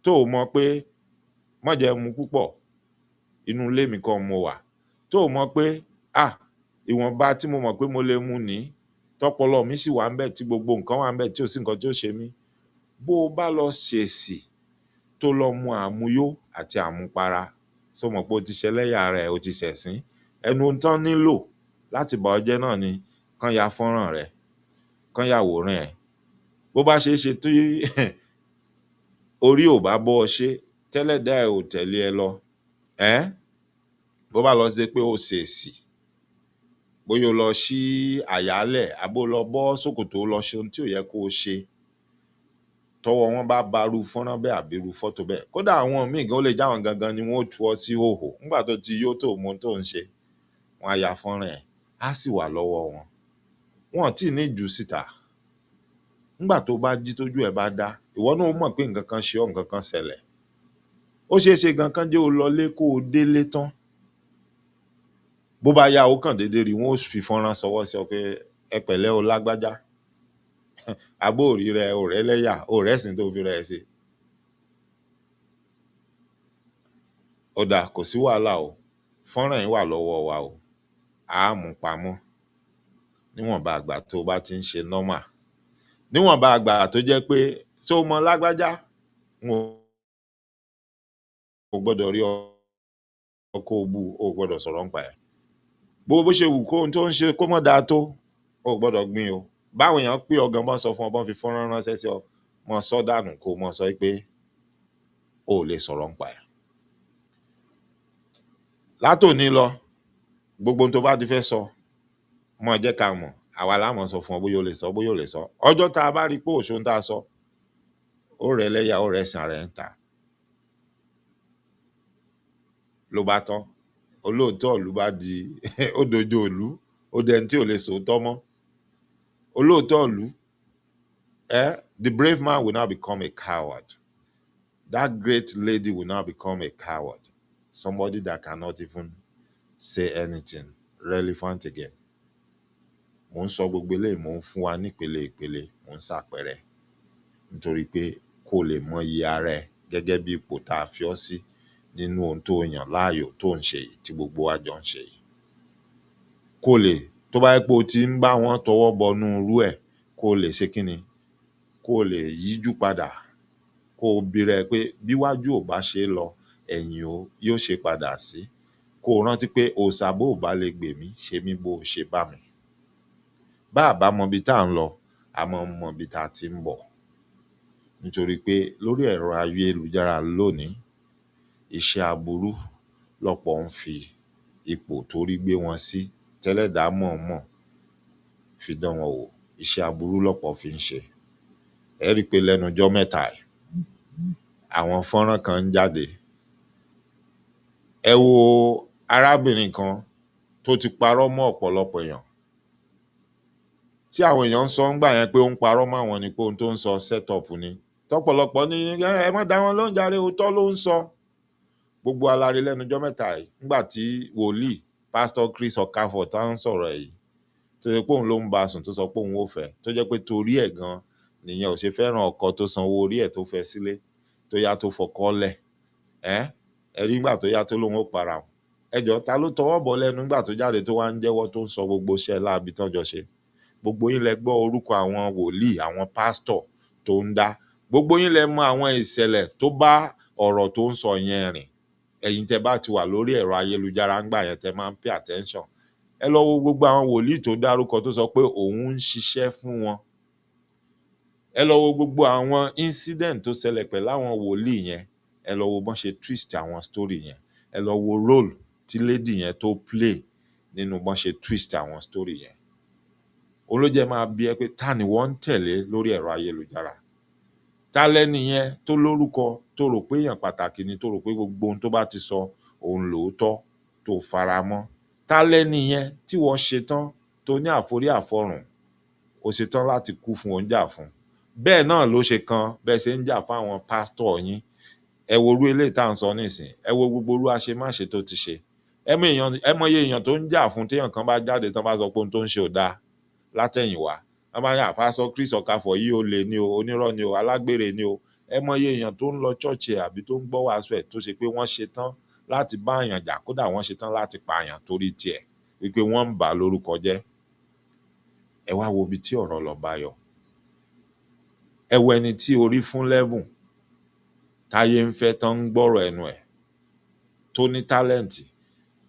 tó o mọ pé má jẹ́ mu púpọ̀, inú ilé mi kan mo wà, tó o mọ pé ìwọ̀nba tí mo mọ̀ pé mo lè mu ní, tọpọlọ mi sì wà ń bẹ̀, tí gbogbo nǹkan wà ń bẹ̀, tí ò sí nǹkan tí ó ṣe mí, bó o bá lọ ṣèèṣì tó lọ mu àmuyó àti àmupara, sọ mọ̀ pé o ti ṣẹlẹ́yà rẹ̀, o ti ṣẹ̀sín. Ẹnu ohun tán nílò láti bà ọ́ jẹ́ náà ni kán ya fọ́nrán rẹ̀, kán yàwòrán ẹ̀. Bó bá ṣeé ṣe tí orí ò bá bọ́ ọ ṣe, tẹ́lẹ̀dá ẹ̀ ò tẹ̀lé ẹ lọ, bó bá lọ ṣe pé o ṣèèṣì, bóyá o lọ ṣí àyálẹ̀, àbó lọ bọ́ ṣòkòtò lọ ṣe ohun tí ò yẹ kó o ṣe, tọwọ́ wọn bá barú fọ́nrán bẹ́ẹ̀ àbí irú fọ́tò bẹ́ẹ̀, kódà àwọn míì gan ó lè jáwọn gangan ni wọ́n ó tú ọ sí hòhò nígbà tó ti yó tó mọ tó ń ṣe, wọ́n á ya fọ́nrán ẹ̀ á sì wà lọ́wọ́ wọn. Wọn ò tí ì ní jù síta. Nígbà tó bá jí tójú ẹ̀ bá dá, ìwọ náà ó mọ̀ pé nǹkan kan ṣe ọ́, nǹkan kan ṣẹlẹ̀. Ó ṣeé ṣe gan kán jẹ́ ó lọlé kó o délé tán, bó bá yá ó kàn déédéé rí wọn ó fi fọ́nrán sọwọ́ sí ọ pé ẹ pẹ̀lẹ́ o lágbájá, abó òrí rẹ ò rẹ́lẹ́yà ò rẹ́sìn tó fi rẹ̀ ṣe. Ó dáa, kò sí wàhálà o, fọ́nrán yìí wà lọ́wọ́ wa o, á mú pamọ́ níwọ̀nba àgbà tó bá ti ń ṣe nọ́mà, níwọ̀nba àgbà tó jẹ́ pé ṣó mọ lágbájá, wọn ò gbọ́dọ̀ rí ọ kó o bú, o ò gbọ́dọ̀ sọ̀rọ̀ nípa ẹ̀. Bó ṣe wù kó ohun tó ń ṣe kó mọ̀ dáa tó, o ò gbọ́dọ̀ gbìn o. Báwọn èèyàn pé ọgàn bọ́n sọ fún ọ, bọ́n fi fọ́nrán ránṣẹ́ sí ọ, mọ sọ dànù kó mọ sọ pé o ò lè sọ̀rọ̀ nípa ẹ̀. Látòní lọ, gbogbo ohun tó bá ti fẹ́ sọ, mọ jẹ́ ká mọ̀, àwa la mọ̀ sọ fún ọ bóyá o lè sọ, bóyá o lè sọ. Ọjọ́ tá a bá rí pé òṣòun tá a sọ, ó rẹ̀ lẹ́yà, ó rẹ̀ sàn rẹ̀ ń ta. Ló bá tán, olóòótọ́ ìlú bá di ó dojú òlú, ó dẹni tí ò lè sòótọ́ mọ́. Olóòótọ́ ìlú, the brave man will now become a coward. That great lady will now become a coward. Somebody that cannot even say anything relevant again. Mo ń sọ gbogbo eléyìí, mo ń fún wa nípele ìpele, mo ń ṣàpẹẹrẹ nítorí pé kó lè mọ iye ara ẹ gẹ́gẹ́ bí ipò tá a fi ọ́ sí nínú ohun tó yàn láàyò tó ń ṣe yìí, tí gbogbo wa jọ ń ṣe yìí. Kó lè, tó bá yẹ pé o ti ń bá wọn tọwọ́ bọnú irú ẹ̀, kó lè ṣe kíni, kó lè yíjú padà, kó o bi rẹ pé bíwájú ò bá ṣe lọ, ẹ̀yìn o yóò ṣe padà sí. Kó o rántí pé òòṣà bó ò bá lè gbè mí, ṣe mí bó o ṣe bá mi. Bá a bá mọ ibi tá à ń lọ, a mọ ibi tá a ti ń bọ̀. Nítorí pé lórí ẹ̀rọ ayélujára lónìí, iṣẹ́ aburú lọ́pọ̀ ń fi ipò tó rí gbé wọn sí tẹ́lẹ̀dá mọ̀ọ́mọ̀ fi dán wọn wò. Iṣẹ́ aburú lọ́pọ̀ fi ń ṣe. Ẹ rí i pé lẹ́nu ọjọ́ mẹ́ta yìí, àwọn fọ́nrán kan ń jáde. Ẹ wo arábìnrin kan tó ti parọ́ mọ́ ọ̀pọ̀lọpọ̀ èèyàn, tí àwọn èèyàn ń sọ ńgbà yẹn pé ó ń parọ́ mọ́ àwọn ni pé ohun tó ń sọ set up ni. Tọ́pọ̀lọpọ̀ ní ẹ má dá wọn lóhùn jàre, òótọ́ ló ń sọ. Gbogbo alárí lẹ́nu ọjọ́ mẹ́ta yìí, nígbà tí wòlíì pásítọ̀ Chris Okafor tá ń sọ̀rọ̀ yìí, tó ṣe pé òun ló ń bá a sùn, tó sọ pé òun ò fẹ́, tó jẹ́ pé torí ẹ̀ gan nìyẹn ò ṣe fẹ́ràn ọkọ tó sanwó orí ẹ̀ tó fẹ́ sílé, tó yá tó fọkọ́ lẹ̀. Ẹ̀rí nígbà tó yá tó lóun ó para wọn. Ẹjọ́ ta ló tọwọ́ bọ̀ lẹ́nu nígbà tó jáde tó wá ń jẹ́wọ́ tó ń sọ gbogbo iṣẹ́ láabi tán jọ ṣe? Gbogbo yín lẹ gbọ́ orúkọ àwọn wòlíì, àwọn pásítọ̀ tó ń dá. Gbogbo yín lẹ mọ àwọn ìṣẹ̀lẹ̀ tó bá ọ̀rọ̀ tó ń sọ yẹn rìn. Ẹ̀yin tẹ́ bá ti wà lórí ẹ̀rọ ayélujára ńgbà yẹn, tẹ́ máa ń pay attention. Ẹ lọ wo gbogbo àwọn wòlíì tó dárúkọ tó sọ pé òun ń ṣiṣẹ́ fún wọn. Ẹ lọ wo gbogbo àwọn incident tó ṣẹlẹ̀ pẹ̀lú àwọn wòlíì yẹn. Ẹ lọ wo bọ́n ṣe twist àwọn story yẹn. Ẹ lọ wo role tí lady yẹn tó play nínú bọ́n ṣe twist àwọn story yẹn. Olójẹ́ máa bi ẹ́ pé ta ni wọ́n ń tẹ̀lé lórí ẹ̀rọ ayélujára? Ta lẹ́ni yẹn tó lórúkọ, tó rò pé èèyàn pàtàkì ni, tó rò pé gbogbo ohun tó bá ti sọ òun lòótọ́, tó fara mọ́? Ta lẹ́ni yẹn tí wọ́n ṣetán tó ní àforí àfọrùn, ó ṣetán láti kú fún oúnjà fún? Bẹ́ẹ̀ náà ló ṣe kan bẹ́ẹ̀ ṣe ń jà fún àwọn pásítọ̀ yín. Ẹ wo orú eléyìí tá à ń sọ nísìn, ẹ wo gbogbo orú àṣemáṣe tó ti ṣe. Ẹ mọye èèyàn tó ń jà fún, téèyàn kan bá jáde tán bá sọ pé ohun tó ń ṣe ò dáa látẹ̀yìnwá, wọ́n bá yà pásítọ̀ Chris Okafor yìí ó lè ní o, onírọ́ ni o, alágbèrè ni o. Ẹ mọye èèyàn tó ń lọ chọ́ọ̀chì àbí tó ń gbọ́ wàásù ẹ̀ tó ṣe pé wọ́n ṣetán láti bá èèyàn jà, kódà wọ́n ṣetán láti pa èèyàn torí tiẹ̀, wípé wọ́n ń bà á lórúkọ jẹ́. Ẹ wá wo ibi tí ọ̀rọ̀ lọ bá yọ. Ẹ wo ẹni tí orí fún lẹ́bùn, táyé ń fẹ́ tán ń gbọ́rọ̀ ẹnu ẹ̀, tó ní tálẹ̀ǹtì.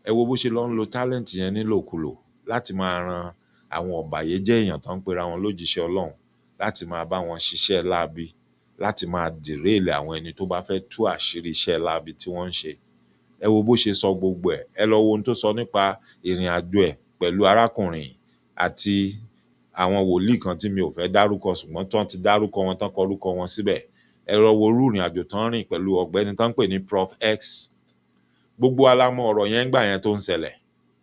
Ẹ wo bó ṣe lọ ń lo tálẹ̀ǹtì yẹn nílòkulò láti máa ran àwọn ọ̀bàyéjẹ́ èèyàn tó ń pera wọn lójíṣẹ́ Ọlọ́run, láti máa bá wọn ṣiṣẹ́ láabi, láti máa dìrèèlì àwọn ẹni tó bá fẹ́ tú àṣírí iṣẹ́ láabi tí wọ́n ń ṣe. Ẹ wo bó ṣe sọ gbogbo ẹ̀. Ẹ lọ wo ohun tó sọ nípa ìrìn àjò ẹ̀ pẹ̀lú arákùnrin àti àwọn wòlíì kan tí mi ò fẹ́ dárúkọ ṣùgbọ́n tán ti dárúkọ wọn tán kọrúkọ wọn síbẹ̀. Ẹ lọ wo irú ìrìn àjò tán rìn pẹ̀lú ọ̀gbẹ́ni tán ń pè ní Prof X. Gbogbo wa la mọ ọ̀rọ̀ yẹn ńgbà yẹn tó ń ṣẹlẹ̀,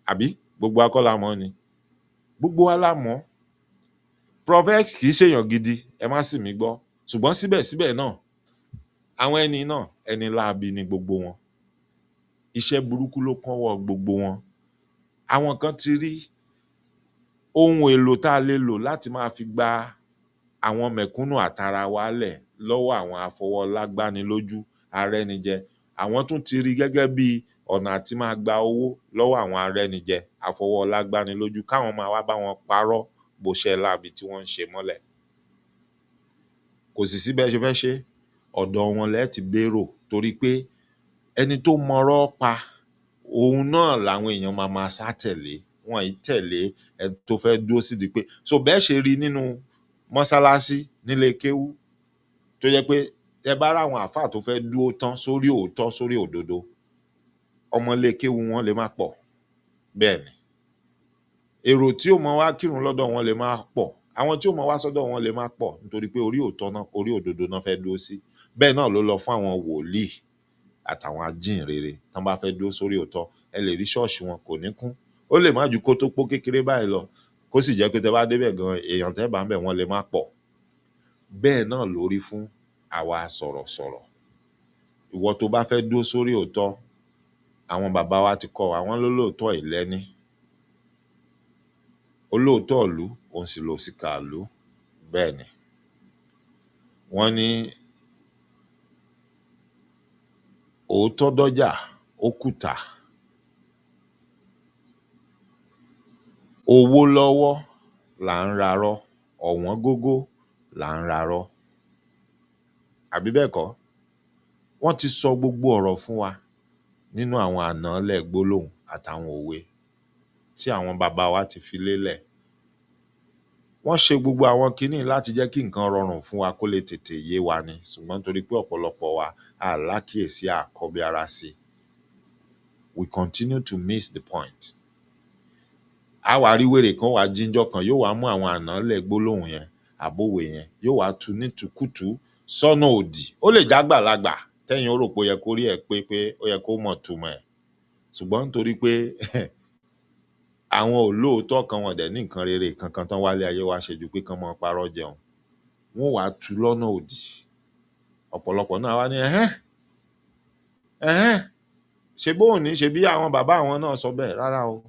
àbí gbogbo wa kọ́ la mọ̀ ni? Gbogbo wa la mọ̀. Prof X kì í ṣèyàn gidi, ẹ má sì mí gbọ́, ṣùgbọ́n síbẹ̀síbẹ̀ náà àwọn ẹni náà ẹni láabi ni gbogbo wọn. Iṣẹ́ burúkú ló kọ́wọ́ gbogbo wọn. Àwọn kan ti rí ohun èlò tá a lè lò láti máa fi gba àwọn mẹ̀kúnnù àtara wa lẹ̀ lọ́wọ́ àwọn afọwọ́lágbánilójú arẹ́nijẹ. Àwọn tún ti rí gẹ́gẹ́ bí ọ̀nà àti máa gba owó lọ́wọ́ àwọn arẹ́nijẹ afọwọ́lágbánilójú, káwọn máa wá bá wọn parọ́ bóṣẹ́ láabi tí wọ́n ń ṣe mọ́lẹ̀. Kò sì sí bẹ́ẹ̀ ṣe fẹ́ ṣe, ọ̀dọ̀ wọn lẹ́ẹ̀ ti gbérò, torí pé ẹni tó mọ̀rọ̀ pa òun náà làwọn èèyàn máa sá tẹ̀lé. Wọn ì tẹ̀lé ẹni tó fẹ́ dúró sídìí pé so bẹ́ẹ̀ ṣe rí nínú mọ́sálásí nílé kéwú tó yẹ pé ẹ bá ráwọn àáfàá tó fẹ́ dúró tán sórí òótọ́ sórí òdodo, ọmọlé kéwú wọn lè má pọ̀. Bẹ́ẹ̀ ni èrò tí ó mọ wá kírun lọ́dọ̀ wọn lè má pọ̀, àwọn tí ó mọ wá sọ́dọ̀ wọn lè má pọ̀, nítorí pé orí òótọ́ náà orí òdodo náà fẹ́ dúró sí. Bẹ́ẹ̀ náà ló lọ fún àwọn wòlíì àtàwọn ajínrere tán bá fẹ́ dúró sórí òótọ́. Ẹ lè rí ṣọ́ọ̀ṣì wọn kò ní kún, ó lè má ju kó tó pó kékeré báyìí lọ, kó sì jẹ́ pé tẹ bá débẹ̀ gan èèyàn tẹ́ bá ń bẹ̀ wọ́n lè má pọ̀. Bẹ́ẹ̀ náà ló rí fún àwa sọ̀rọ̀sọ̀rọ̀. Ìwọ tó bá fẹ́ dúró sórí òótọ́, àwọn bàbá wa ti kọ́ wa, wọ́n lólóòótọ́ ìlẹ́ni, olóòótọ́ ìlú òun sì lòṣìkà ìlú. Bẹ́ẹ̀ ni wọ́n ní òótọ́ dọ́jà ó kùtà, owó lọ́wọ́ là ń rarọ́, ọ̀wọ́n gógó là ń rarọ́, àbí bẹ́ẹ̀ kọ́? Wọ́n ti sọ gbogbo ọ̀rọ̀ fún wa nínú àwọn ànálẹ̀ gbólóhùn àtàwọn òwe tí àwọn bàbá wa ti fi lélẹ̀. Wọ́n ṣe gbogbo àwọn kinní láti jẹ́ kí nǹkan rọrùn fún wa kó lè tètè yé wa ni, ṣùgbọ́n torí pé ọ̀pọ̀lọpọ̀ wa àlákíyèsí àkọ́bí ara sí, we continue to miss the point. A wá rí wèrè kan wá jíjọ́ kan yóò wá mú àwọn ànálẹ̀ gbólóhùn yẹn àbówè yẹn yóò wá tu nítùkùtù sọ́nà òdì. Ó lè jágbàlagbà tẹ́yìn ó rò pé ó yẹ kó rí ẹ̀ pé ó yẹ kó mọ̀ túmọ̀ ẹ̀, ṣùgbọ́n nítorí pé àwọn olóòótọ́ kan wọn dẹ̀ ní nǹkan rere kankan tán wálé ayé wá ṣe ju pé kán mọ́ parọ́ jẹun, wọ́n wá tu lọ́nà òdì. Ọ̀pọ̀lọpọ̀ náà wá ní ṣe bóun ní ṣe bí àwọn bàbá àwọn náà sọ bẹ́ẹ̀. Rárá o,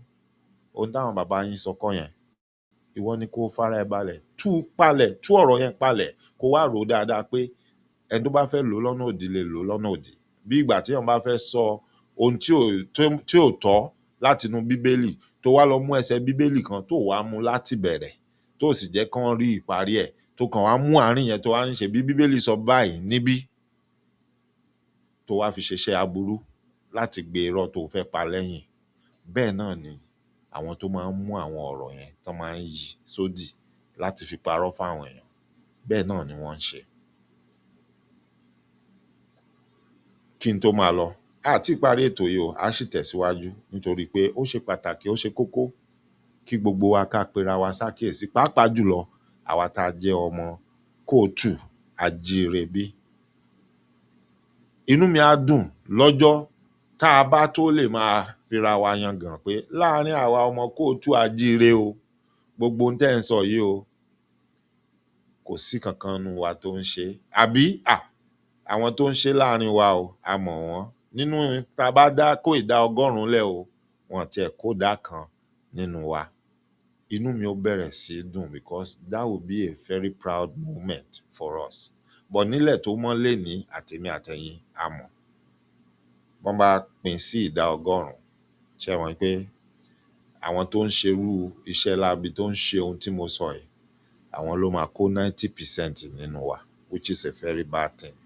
ohun táwọn bàbá yín sọ kọ́ yẹn. Ìwọ ni kó fara ẹ balẹ̀, tú ọ̀rọ̀ yẹn palẹ̀, kó wá rò dáadáa pé ẹni tó bá fẹ́ lò lọ́nà òdì lè lò lọ́nà òdì. Bí ìgbà tí wọ́n bá fẹ́ sọ ohun tí ò tọ́ láti inú bíbélì, tó wá lọ mú ẹsẹ̀ bíbélì kan tó wá mú láti bẹ̀rẹ̀, tó sì jẹ́ kán rí ìparí ẹ̀, tó kàn wá mú àárín yẹn tó wá ń ṣe bí bíbélì sọ báyìí níbí, tó wá fi ṣeṣẹ́ aburú láti gbé irọ́ tó fẹ́ pa lẹ́yìn. Bẹ́ẹ̀ náà ni àwọn tó máa ń mú àwọn ọ̀rọ̀ yẹn tó máa ń yí sódì láti fi parọ́ fáwọn èèyàn, bẹ́ẹ̀ náà ni wọ́n ń ṣe. Kí n tó máa lọ, àti ìparí ètò yìí o, a sì tẹ̀síwájú nítorí pé ó ṣe pàtàkì, ó ṣe kókó kí gbogbo wa ká pera wa sákìyèsí, pàápàá jùlọ àwa tá a jẹ́ ọmọ kóòtù àjíire bí. Inú mi á dùn lọ́jọ́ tá a bá tó lè máa fira wa yangàn pé láàárín àwa ọmọ kóòtù àjíire o, gbogbo ohun tẹ́ ń sọ yìí o, kò sí kankan nínú wa tó ń ṣe, àbí àwọn tó ń ṣe láàárín wa o, a mọ̀ wọ́n. Nínú tá a bá kó ìdá 100 lẹ̀ o, wọn tiẹ̀ kó ìdá kan nínú wa. Inú mi ó bẹ̀rẹ̀ sí dùn, because that will be a very proud moment for us. But nílẹ̀ tó mọ́ lénìí àtèmi àtẹ̀yin a mọ̀, wọ́n bá pín sí ìdá 100, ṣé wọ́n pé àwọn tó ń ṣerú iṣẹ́ láabi tó ń ṣe ohun tí mo sọ yìí, àwọn ló máa kó 90% nínú wa, which is a very bad thing.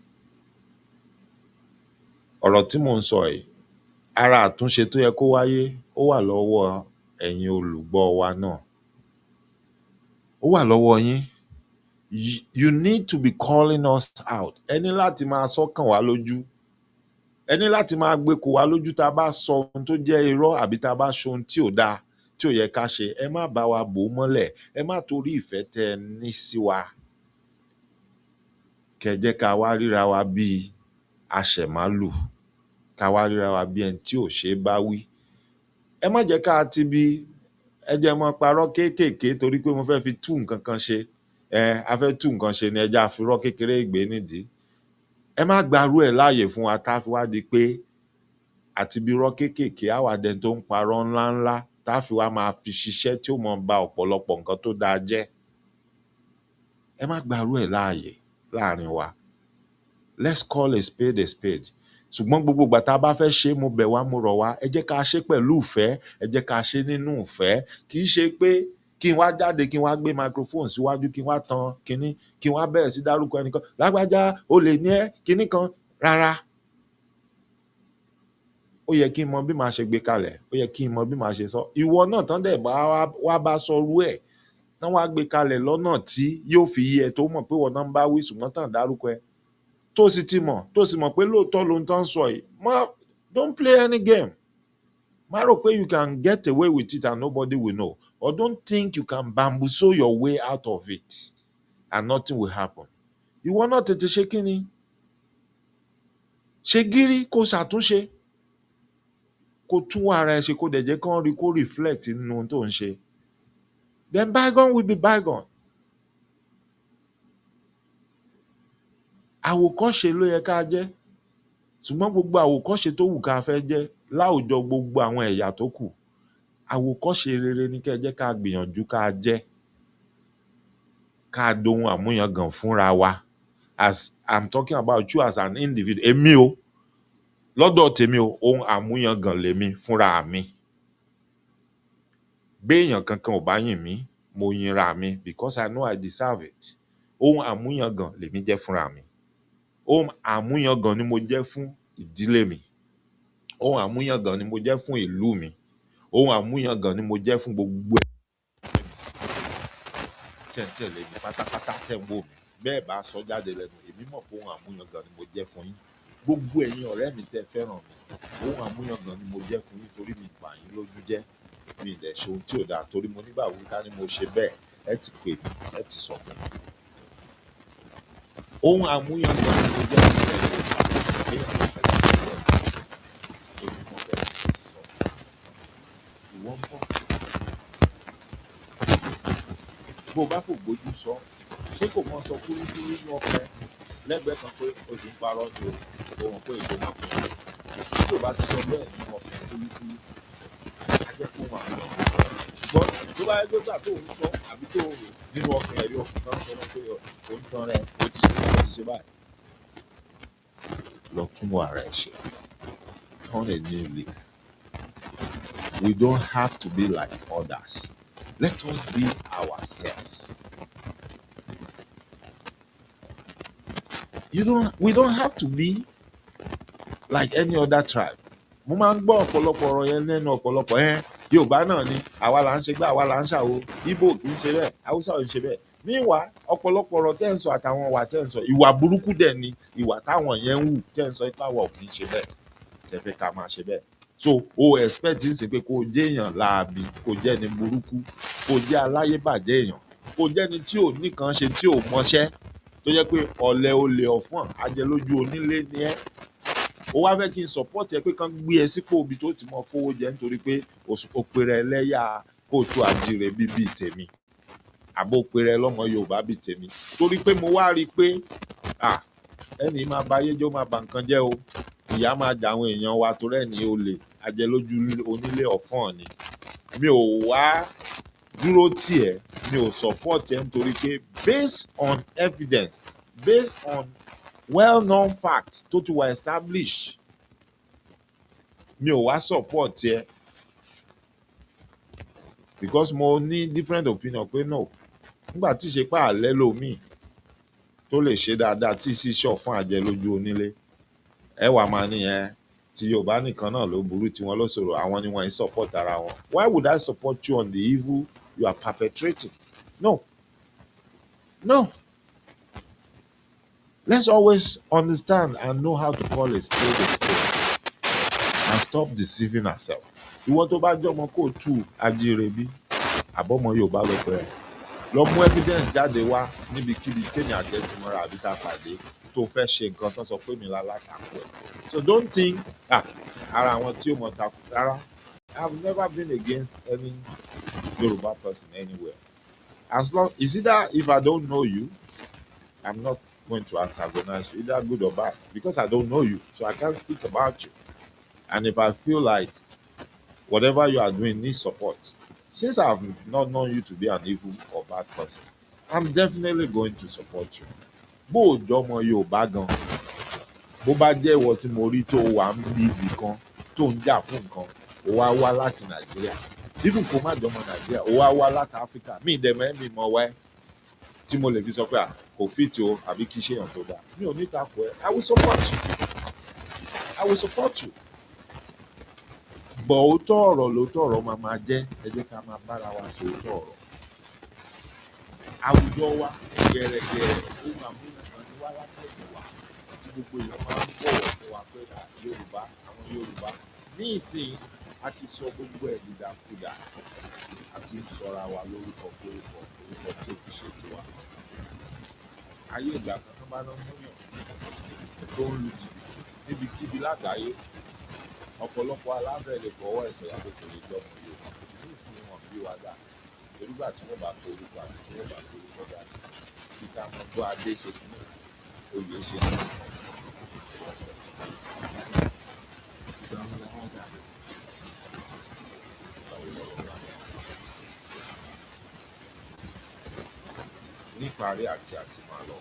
Ọ̀rọ̀ tí mò ń sọ yìí, ara àtúnṣe tó yẹ kó wáyé ó wà lọ́wọ́ ẹ̀yin olùgbọ́ wa náà, ó wà lọ́wọ́ yín. You need to be calling us out. Ẹ ní láti máa sọ́kàn wá lójú, ẹ ní láti máa gbé kò wá lójú tá a bá sọ ohun tó jẹ́ irọ́ àbí tá a bá ṣe ohun tí ò dáa tí ò yẹ ká ṣe, ẹ má bá wa bò ó mọ́lẹ̀, ẹ má torí ìfẹ́ tẹ́ ẹ ní sí wa kẹ́ jẹ́ ká wá ríra wa bíi aṣẹ̀málù, ká wá ríra wa bí ẹni tí ò ṣe é bá wí. Ẹ má jẹ́ ká ti bí ẹ jẹ́ mọ́ parọ́ kéékèèké torí pé mo fẹ́ fi tú nǹkan kan ṣe, a fẹ́ tú nǹkan ṣe ni ẹja àfirọ́ kékeré gbé nídìí. Ẹ má gbarú ẹ̀ láàyè fún wa tá a fi wá di pé àti bí irọ́ kéékèèké á wá dẹni tó ń parọ́ ńláńlá tá a fi wá máa fi ṣiṣẹ́ tí ó mọ̀ ba ọ̀pọ̀lọpọ̀ nǹkan tó dáa jẹ́. Ẹ má gbarú ẹ̀ láàyè láàrin wa. Let's call a spade a spade. Ṣùgbọ́n gbogbo ìgbà tá a bá fẹ́ ṣe, mo bẹ̀ wá, mo rọ̀ wá, ẹ jẹ́ ká ṣe pẹ̀lú ìfẹ́, ẹ jẹ́ ká ṣe nínú ìfẹ́. Kì í ṣe pé kí n wá jáde, kí n wá gbé microphone síwájú, kí n wá tan kinní, kí n wá bẹ̀rẹ̀ sí dárúkọ ẹnìkan, lágbájá olè ní ẹ́ kinní kan. Rárá. Ó yẹ kí n mọ bí màá ṣe gbé kalẹ̀, ó yẹ kí n mọ bí màá ṣe sọ. Ìwọ náà tán dẹ̀ wá bá sọrú ẹ̀, tán wá gbé kalẹ̀ lọ́nà tí yóò fi yé ẹ tó mọ̀ pé wọ́n náà ń bá wí ṣùgbọ́n tán dárúkọ ẹ. Tó sì ti mọ̀, tó sì mọ̀ pé lóòótọ́ ló ń tán sọ yìí, don't play any game. Má rò pé you can get away with it and nobody will know. Or don't think you can bamboozle your way out of it and nothing will happen. Ìwọ náà tètè ṣe kí ni? Ṣe gírí kó ṣàtúnṣe. Kó tún ara ẹ ṣe, kó dẹ̀ jẹ́ kán rí kó reflect nínú ohun tó ń ṣe. Then bygone will be bygone. Àwòkọ́ṣe ló yẹ ká jẹ́. Ṣùgbọ́n gbogbo àwòkọ́ṣe tó wù ká fẹ́ jẹ́ láwùjọ gbogbo àwọn ẹ̀yà tó kù, àwòkọ́ṣe rere ni kẹ́ jẹ́ ká gbìyànjú ká jẹ́. Ká dohun àmúyangàn fúnra wa. As I'm talking about you as an individual. Èmi o, lọ́dọ̀ tèmi o, ohun àmúyangàn lèmi fúnra mi. Béèyàn kankan ò bá yìn mí, mo yinra mi because I know I deserve it. Ohun àmúyangàn lèmi jẹ́ fúnra mi. Ohun àmúyangàn ni mo jẹ́ fún ìdílé mi. Ohun àmúyangàn ni mo jẹ́ fún ìlú mi. Ohun àmúyangàn ni mo jẹ́ fún gbogbo ẹ̀. Tẹ̀ǹtẹ̀lé mi pátápátá tẹ̀ ń wò mí. Bẹ́ẹ̀ bá sọ jáde lẹ́nu, èmi mọ̀ pé ohun àmúyangàn ni mo jẹ́ fún yín. Gbogbo ẹ̀yin ọ̀rẹ́ mi tẹ́ fẹ́ràn mi, ohun àmúyangàn ni mo jẹ́ fún yín torí mi bà yín lójú jẹ́. Mi ì dẹ̀ ṣe ohun tí ò dáa torí mo nígbà wí ká ní mo ṣe bẹ́ẹ̀, ẹ ti pè mí, ẹ ti sọ fún mi. Ohun àmúyangàn ni mo jẹ́ fún ẹ̀yin ọ̀rẹ́ mi. Èmi mọ̀ bẹ́ẹ̀ ti sọ. Ìwọ ń bọ̀. Bó o bá kò gbójú sọ, ṣé kò mọ sọ kúrúkúrú ní ọpẹ lẹ́gbẹ̀ẹ́ kan pé o sì ń parọ́ ni o mọ̀ pé èso máa pè é. Tí o bá ti sọ bẹ́ẹ̀ ní ọpẹ kúrúkúrú, á jẹ́ kó wà ní ọpẹ. Ṣùgbọ́n tó bá yẹ gbégbà tó ń sọ àbí tó ń rò nínú ọkàn ẹ̀rí ọkàn kan sọ pé o ń tan rẹ, o ti ṣe báyìí. Lọ tún wà rẹ̀ ṣe. Turn a new leaf. We don't have to be like others. Let us be ourselves. We don't have to be like any other tribe. Mo máa ń gbọ́ ọ̀pọ̀lọpọ̀ ọ̀rọ̀ yẹn lẹ́nu ọ̀pọ̀lọpọ̀ Yorùbá náà ni àwa là ń ṣe gbá, àwa là ń ṣàwo, Ìgbò kì í ṣe bẹ́ẹ̀, Haúsá ò ń ṣe bẹ́ẹ̀. Meanwhile, ọ̀pọ̀lọpọ̀ ọ̀rọ̀ tẹ́ ń sọ àtàwọn ìwà tẹ́ ń sọ, ìwà burúkú dẹ̀ ni ìwà táwọn yẹn ń wù tẹ́ ń sọ ipá wa ò kì í ṣe bẹ́ẹ̀. Tẹ́ fẹ́ ká máa ṣe bẹ́ẹ̀. So o expect ń sìn pé kó jẹ́ èèyàn láabi, kó jẹ́ ni burúkú, kó jẹ́ aláyébàjẹ́ èèyàn, kó jẹ́ ni tí ò nìkan ṣe, tí ò mọṣẹ́, tó jẹ́ pé ọ̀lẹ olè ọ̀fọ̀n ajẹlójú onílé ni ẹ́. Ó wá fẹ́ kí n support ẹ pé kán gbé ẹ sípò ibi tó ti mọ kówó jẹ nítorí pé o pèrè ẹlẹ́yà kóòtù àjíire bíbí tèmi, àbó pèrè lọ́mọ Yorùbá bíi tèmi, torí pé mo wá rí i pé ẹni máa ba ayé jẹ́, ó máa ba nǹkan jẹ́ o. Ìyá máa jà àwọn èèyàn wa torí ẹni olè ajẹlójú onílé ọ̀fọ̀n ni. Mi ò wá dúró tì ẹ́, mi ò support ẹ nítorí pé based on evidence, based on well-known facts tó ti wà established, mi ò wá support ẹ because mo ní different opinion pé no, nígbà tí ṣe pé àlẹ́ lómi tó lè ṣe dáadáa tí sì ṣọ̀ fún àjẹlójú onílé, ẹ wà máa nìyẹn tí Yorùbá nìkan náà ló burú tí wọ́n ló sọ̀rọ̀, àwọn ni wọ́n ń support ara wọn. Why would I support you on the evil you are perpetrating? No. Let's always understand and know how to call a spade a spade. and stop deceiving ourselves. Ìwọ tó bá jọmọ kóòtù ajírebí àbọ̀mọ Yorùbá ló pẹ́ lọ mú evidence jáde wá níbikíbi tèmi àti ẹ ti mọ́ra àbí tá a pàdé tó fẹ́ ṣe nǹkan tó sọ pé mi lálátakò ẹ̀. So don't think ara àwọn tí ó mọ̀ takò rárá. I've never been against any Yoruba person anywhere. As long is either if I don't know you, I'm not going to antagonize you, either good or bad, because I don't know you, so I can't speak about you. And if I feel like whatever you are doing needs support, since I've not known you to be an evil or bad person, I'm definitely going to support you. Bó o jọmọ Yorùbá gan, bó bá jẹ́ ìwọ tí mo rí tó wà ń bí ibì kan tó ń jà fún nǹkan, ó wá láti Nàìjíríà, even kó má jọmọ Nàìjíríà, ó wá láti Áfíríkà, mi ìdẹ̀mẹ́ mi mọ̀ wá ẹ́ tí mo lè fi sọ pé kò fìtì o àbí kí ṣèyàn tó dáa, mi ò ní takò ẹ́. I will support you. I will support you. Bọ̀ òótọ́ ọ̀rọ̀ máa jẹ́ ẹ jẹ́ ká máa bára wa sọ òótọ́ ọ̀rọ̀. Àwùjọ wa gẹ̀rẹ́gẹ̀rẹ́ ohun àmúyẹ̀kan ni wá látẹ̀yìn wa tí gbogbo èèyàn máa ń bọ̀wọ̀ fún wa pé Yorùbá àwọn Yorùbá ní ìsìn a ti sọ gbogbo ẹ̀ dídàkudà àti sọra wa lórúkọ tí ó fi ṣe tiwa. Ayé ìgbà kan tó bá náà múyàn tó ń lu jìbìtì níbikíbi lágbàáyé ọ̀pọ̀lọpọ̀ alábẹ̀rẹ̀ lè fọwọ́ ẹ̀sọ̀ yàtọ̀ kò lè jọ mọ̀ Yorùbá ní ìsìn wọn bí wa dà nígbà tí wọ́n bá tó orúkọ àti tí wọ́n bá tó orúkọ dà kí ká mọ tó adé ṣe kí oyè ṣe ní níparí àti máa lọ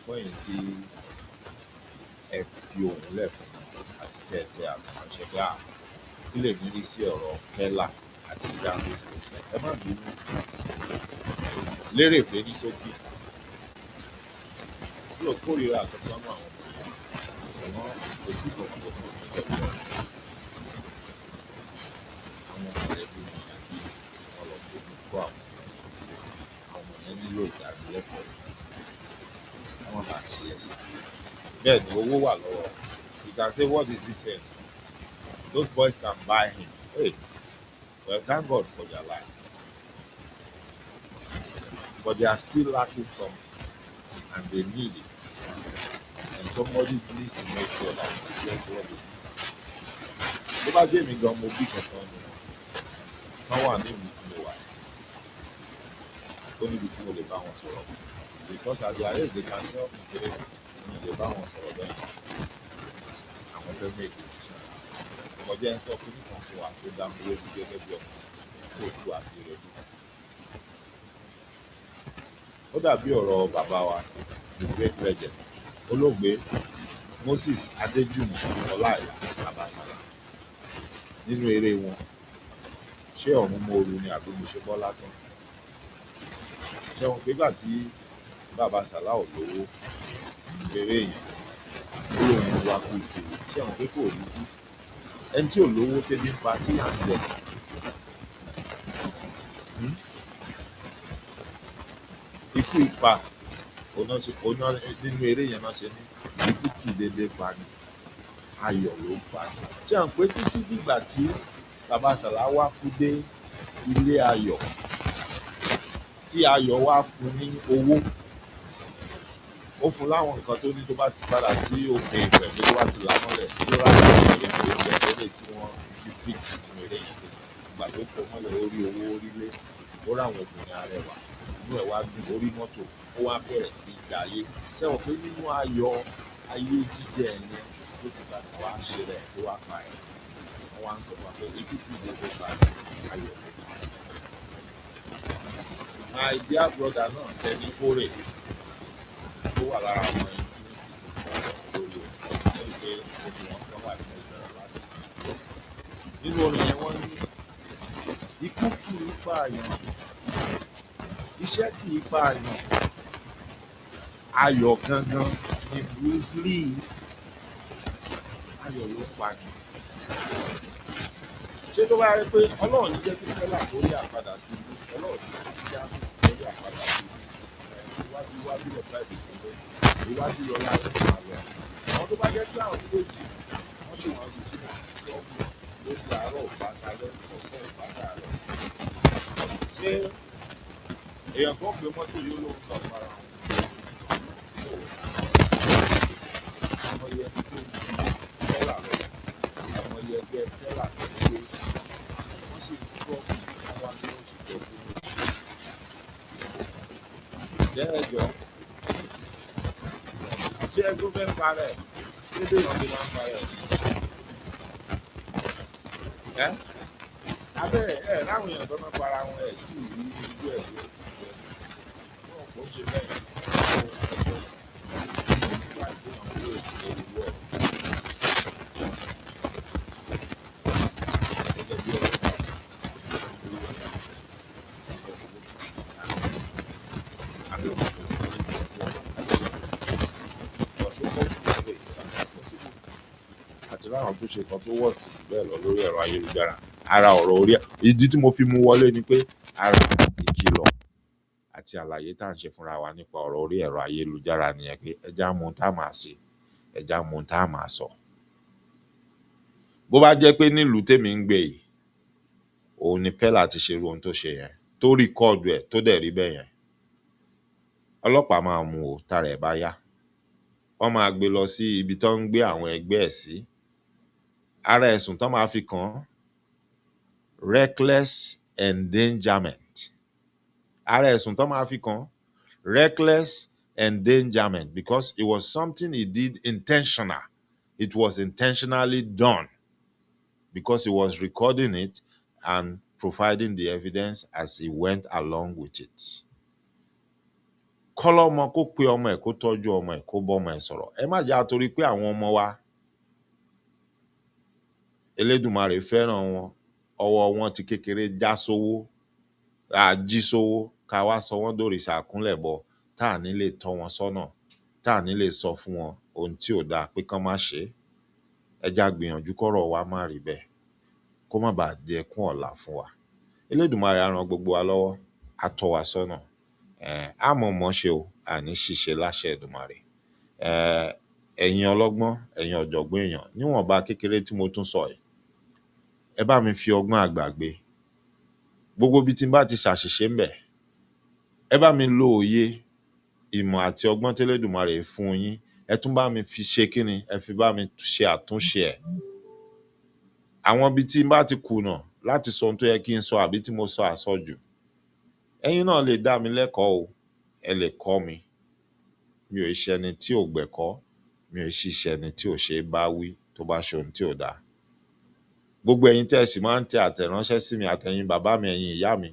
fún èyí tí ẹ fi ohùn lẹ́fún àti tẹ́tẹ́ àtúnṣe pé kí lè ní rí sí ọ̀rọ̀ Kẹ́lá àti Dami State. Ẹ má bínú lérè pé ní sókè tí ò kórìíra àtọ́jú àwọn ọmọ kò sí kòkòrò pẹ̀lú àwọn mọ̀lẹ́bí mi àti ọlọ́pàá kó àwọn ọmọ yẹn nílò ìdánilẹ́kọ̀ọ́ wọ́n máa ṣe ẹ̀ṣẹ̀. Bẹ́ẹ̀ ni owó wà lọ́wọ́. You can say, what is he saying? Those boys can buy him. Hey, well, thank God for their life. But they are still lacking something, and they need it. And somebody needs to make sure that they get what they need. Tó bá jẹ́ mi gan mo bí kankan ni wọ́n wà ní ìlú tí mo wà. Ó níbi tí mo lè bá wọn sọ̀rọ̀. Because at their age they can tell me pé mi lè bá wọn sọ̀rọ̀ bẹ́ẹ̀. Àwọn fẹ́ make decision. Ọmọdé ń sọ fún nìkan fún wa tó dá mi lójú gẹ́gẹ́ bí ọmọ tó tú àti rẹ̀ bí. Ó dàbí ọ̀rọ̀ bàbá wa the great legend olóògbé Moses Adéjùmọ̀ Ọláìyá Abásálà nínú eré wọn ṣé ọ̀run mòoru ni àbí mo ṣe Bọ́lá tán. Ṣé wọn pé gbà tí bàbá Sàlá ò lówó eré yẹn ó lóun wá kú ìkiri ṣé wọn pé kò rí kú ẹni tí ò lówó tẹ́bí ń pa tí à ń jẹ. Ikú ipa ọ̀nà nínú eré yẹn náà ṣe ní ikú kì í dédé pa ni ayọ̀ ló ń pa ni. Ṣé à ń pé títí dìgbà tí bàbá Sàlá wá kú dé ilé ayọ̀ tí ayọ̀ wá fún ní owó ó fún láwọn nǹkan tó ní tó bá ti padà sí òkè ìpẹ̀ tó bá ti là mọ́lẹ̀ tó rà láwọn ìyẹn tó jẹ́ lélẹ̀ tí wọ́n fi fíìtì nínú eré yẹn ìgbà tó kọ mọ́lẹ̀ orí owó orílé ó ráwọn obìnrin arẹwà inú ẹ̀ wá dùn orí mọ́tò ó wá bẹ̀rẹ̀ sí ìgbà ayé ṣé wọ́n pé nínú ayọ̀ ayé jíjẹ yẹn ló ti padà wá ṣe rẹ̀ tó wá pa ẹ̀ wọ́n wá ń sọ fún wa pé ikú kì í dédé pa ayọ̀. My dear brother náà tẹni kórè tó wà lára àwọn infinity lórí òun pé omi wọn kan wà nínú ìbẹ̀rẹ̀ láti nínú orin yẹn wọ́n ní ikú kì í pààyàn iṣẹ́ kì í pààyàn ayọ̀ gangan ni Bruce Lee ayọ̀ ló pààyàn. Ṣé tó bá rí pé Ọlọ́run ní jẹ́ kí Kẹ́lá tó rí àpadà sí ibú Ọlọ́run ní jẹ́ kí Dami tó rí àpadà sí ibú iwájú lọ private ìwé iwájú lọ láti máa lọ. Àwọn tó bá jẹ́ pé àwọn méjèèjì wọ́n ṣì wọ́n ju tí wọ́n ti sọ lójú àárọ̀ ìbátalẹ́ ọ̀sán ìbátàrọ̀. Ṣé èèyàn kan gbé mọ́tò yóò lóun lọ para wọn? Àwọn iye tó ń di tẹ́là lọ, àwọn iye ẹgbẹ́ tẹ́là tó ń gbé, wọ́n sì ń tọ́ àwọn àti oṣù tó kù. Jẹ́ ẹjọ́, ṣé ẹgbẹ́ fẹ́ ń parẹ́? Ṣé bí ìrànlẹ́ máa ń parẹ́? Abẹ́rẹ́ láwọn èèyàn tó máa para wọn tí ì rí ojú ẹ̀ ló ti jẹ́ wọn kò ṣe bẹ́ẹ̀ nígbà tí wọn yóò ṣe ìlú ẹ̀ gẹ́gẹ́ bí ọ̀rọ̀ àti láwọn tó ṣe kan tó wọ́ọ̀sì jù bẹ́ẹ̀ lọ lórí ẹ̀rọ ayélujára. Ara ọ̀rọ̀ orí ìdí tí mo fi mú wọlé ni pé ara ìkìlọ̀ àti àlàyé tá à ń ṣe fúnra wa nípa ọ̀rọ̀ orí ẹ̀rọ ayélujára nìyẹn pé ẹja mọ ohun tá a máa ṣe, ẹja mọ ohun tá a máa sọ. Bó bá jẹ́ pé nílùú tèmi ń gbé yìí òun ni Pella ti ṣerú ohun tó ṣe yẹn tó rìkọ́ọ̀dù ẹ̀ tó dẹ̀ rí bẹ́ẹ̀ yẹn, ọlọ́pàá máa mú o tára ẹ̀ bá yá. Wọ́n máa gbé lọ sí ibi tó ń gbé àwọn ẹgbẹ́ ẹ̀ sí. Ara ẹ̀sùn tó máa fi kàn án reckless endangerment. Ara ẹ̀sùn tó máa fi kàn reckless endangerment because it was something he did intentional. It was intentionally done because he was recording it and providing the evidence as he went along with it. Kọ́lọ́mọ kó pe ọmọ ẹ̀ kó tọ́jú ọmọ ẹ̀ kó bọ́mọ ẹ̀ sọ̀rọ̀. Ẹ má jà torí pé àwọn ọmọ wa Elédùmarè fẹ́ràn wọn, ọwọ́ wọn ti kékeré já sówó, jí sówó, ká wá sọ wọ́n dòrìṣà àkúnlẹ̀bọ, tá à ní lè tọ́ wọn sọ́nà, tá à ní lè sọ fún wọn ohun tí ò dáa pé kán má ṣe. Ẹja gbìyànjú kọ́rọ̀ wa má rí bẹ́ẹ̀, kó má bàa di ẹkún ọ̀la fún wa. Elédùmarè á ran gbogbo wa lọ́wọ́, á tọ́ wa sọ́nà. Á mọ̀ ṣe o, àní ṣìṣe láṣẹ Èdùmàrè. Ẹ̀yin ọlọ́gbọ́n, ẹ̀yin ọ̀jọ̀gbọ́n èèyàn, níwọ̀nba kékeré tí mo tún sọ yìí, ẹ bá mi fi ọgbọ́n àgbà gbé. Gbogbo bí tí n bá ti ṣàṣìṣe ń bẹ̀, ẹ bá mi lo òye, ìmọ̀ àti ọgbọ́n tẹ́lẹ̀dùmarè fún yín, ẹ tún bá mi fi ṣe kíni, ẹ fi bá mi ṣe àtúnṣe ẹ̀. Àwọn ibi tí n bá ti kùnà láti sọ ohun tó yẹ kí n sọ àbí tí mo sọ àsọjù, ẹ̀yin náà lè dá mi lẹ́kọ̀ọ́ o, ẹ lè kọ́ mi. Mi ò ṣe ẹni tí ò gbẹ̀kọ́, mi ò sì ṣe ẹni tí ò ṣe é bá wí tó bá ṣe ohun tí ò dáa. Gbogbo ẹ̀yin tẹ́ ẹ sì máa ń tẹ àtẹ̀ránṣẹ́ sí mi, àtẹ̀yin bàbá mi, ẹ̀yin ìyá mi,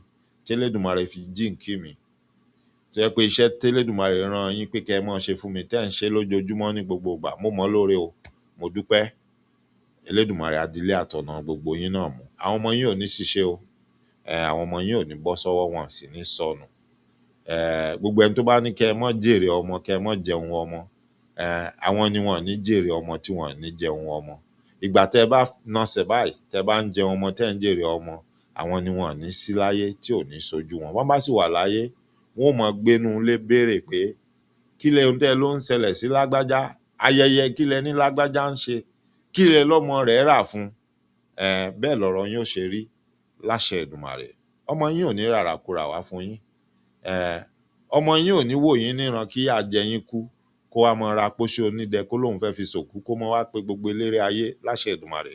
tẹ́lẹ̀dùmarè fi jíǹkí mi, tó yẹ pé iṣẹ́ tẹ́lẹ̀dùmarè rán yín pé kẹ́ ẹ máa ṣe fún mi tẹ́ ẹ̀ ń ṣe lójoojúmọ́ ní gbogbo ìgbà, mo mọ̀ lóore o, mo dúpẹ́. Elédùmarè adílé àtọ̀nà gbogbo yín náà mú. Àwọn ọmọ yín ò ní ṣiṣẹ́ o, àwọn ọmọ yín ò ní bọ́ sọ́wọ́, wọn sì ní sọnù. Gbogbo ẹni tó bá ní kẹ́ ẹ mọ́ jèrè ọmọ, kẹ́ ẹ mọ́ jẹun ọmọ, àwọn ni wọn ní jèrè ọmọ tí wọn ní jẹun ọmọ. Ìgbà tẹ́ ẹ bá nọsẹ̀ báyìí, tẹ́ ẹ bá ń jẹun ọmọ, tẹ́ ẹ ń jèrè ọmọ, àwọn ni wọn ní sí láyé tí ò ní sojú wọn. Wọ́n bá sì wà láyé, wọn ò mọ gbénú lé béèrè pé kí lẹ ohun tẹ́ ló ń ṣẹlẹ̀ sí lágbájá, ayẹyẹ kí lẹ ní lágbájá ń ṣe, kí lẹ lọ́mọ rẹ̀ rà fún. Bẹ́ẹ̀ lọ̀rọ̀ yín ò ṣe rí láṣẹ Èdùmàrè. Ọmọ yín ò ní ràràkúrà wá fún yín. Ọmọ yín ò ní wò yín níran kí àjẹ yín kú kó wá mọ ra pósí onídẹ kó lóun fẹ́ fi sòkú kó mọ wá pé gbogbo eléré ayé láṣẹ Èdùmàrè.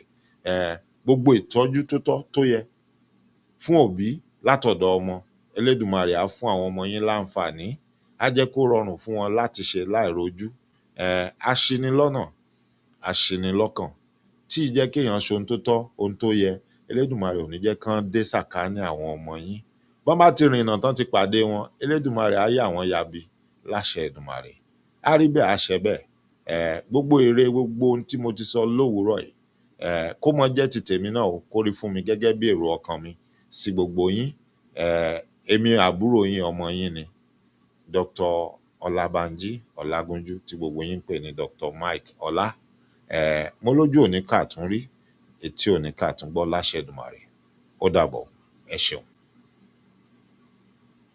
Gbogbo ìtọ́jú tó tọ́ tó yẹ fún òbí látọ̀dọ̀ ọmọ, Elédùmarè á fún àwọn ọmọ yín láǹfààní, á jẹ́ kó rọrùn fún wọn láti ṣe láìrojú. Aṣinilọ́nà, aṣinilọ́kàn, tí ì jẹ́ kéèyàn ṣe ohun tó tọ́, ohun tó yẹ, Elédùmarè ò ní jẹ́ kán dé sàkání àwọn ọmọ yín. Bọ́n bá ti rìnnà tán ti pàdé wọn, Elédùmarè á yà wọ́n yabi láṣẹ Èdùmàrè. Á rí bẹ́ẹ̀, á ṣe bẹ́ẹ̀. Gbogbo èrè, gbogbo ohun tí mo ti sọ lówùúrọ̀ yìí, kó mọ jẹ́ ti tèmi náà o, kó rí fún mi gẹ́gẹ́ bí èrò ọkàn mi sí gbogbo yín. Èmi àbúrò yín, ọmọ yín ni Dr. Ọlábánjí Ọlágúnjú, tí gbogbo yín ń pè ní Dr. Mike Ọlá. Mo lójú òní kàtún rí, etí òní kàtún gbọ́ láṣẹ Èdùmàrè. Ó dàbọ̀, ẹ ṣeun.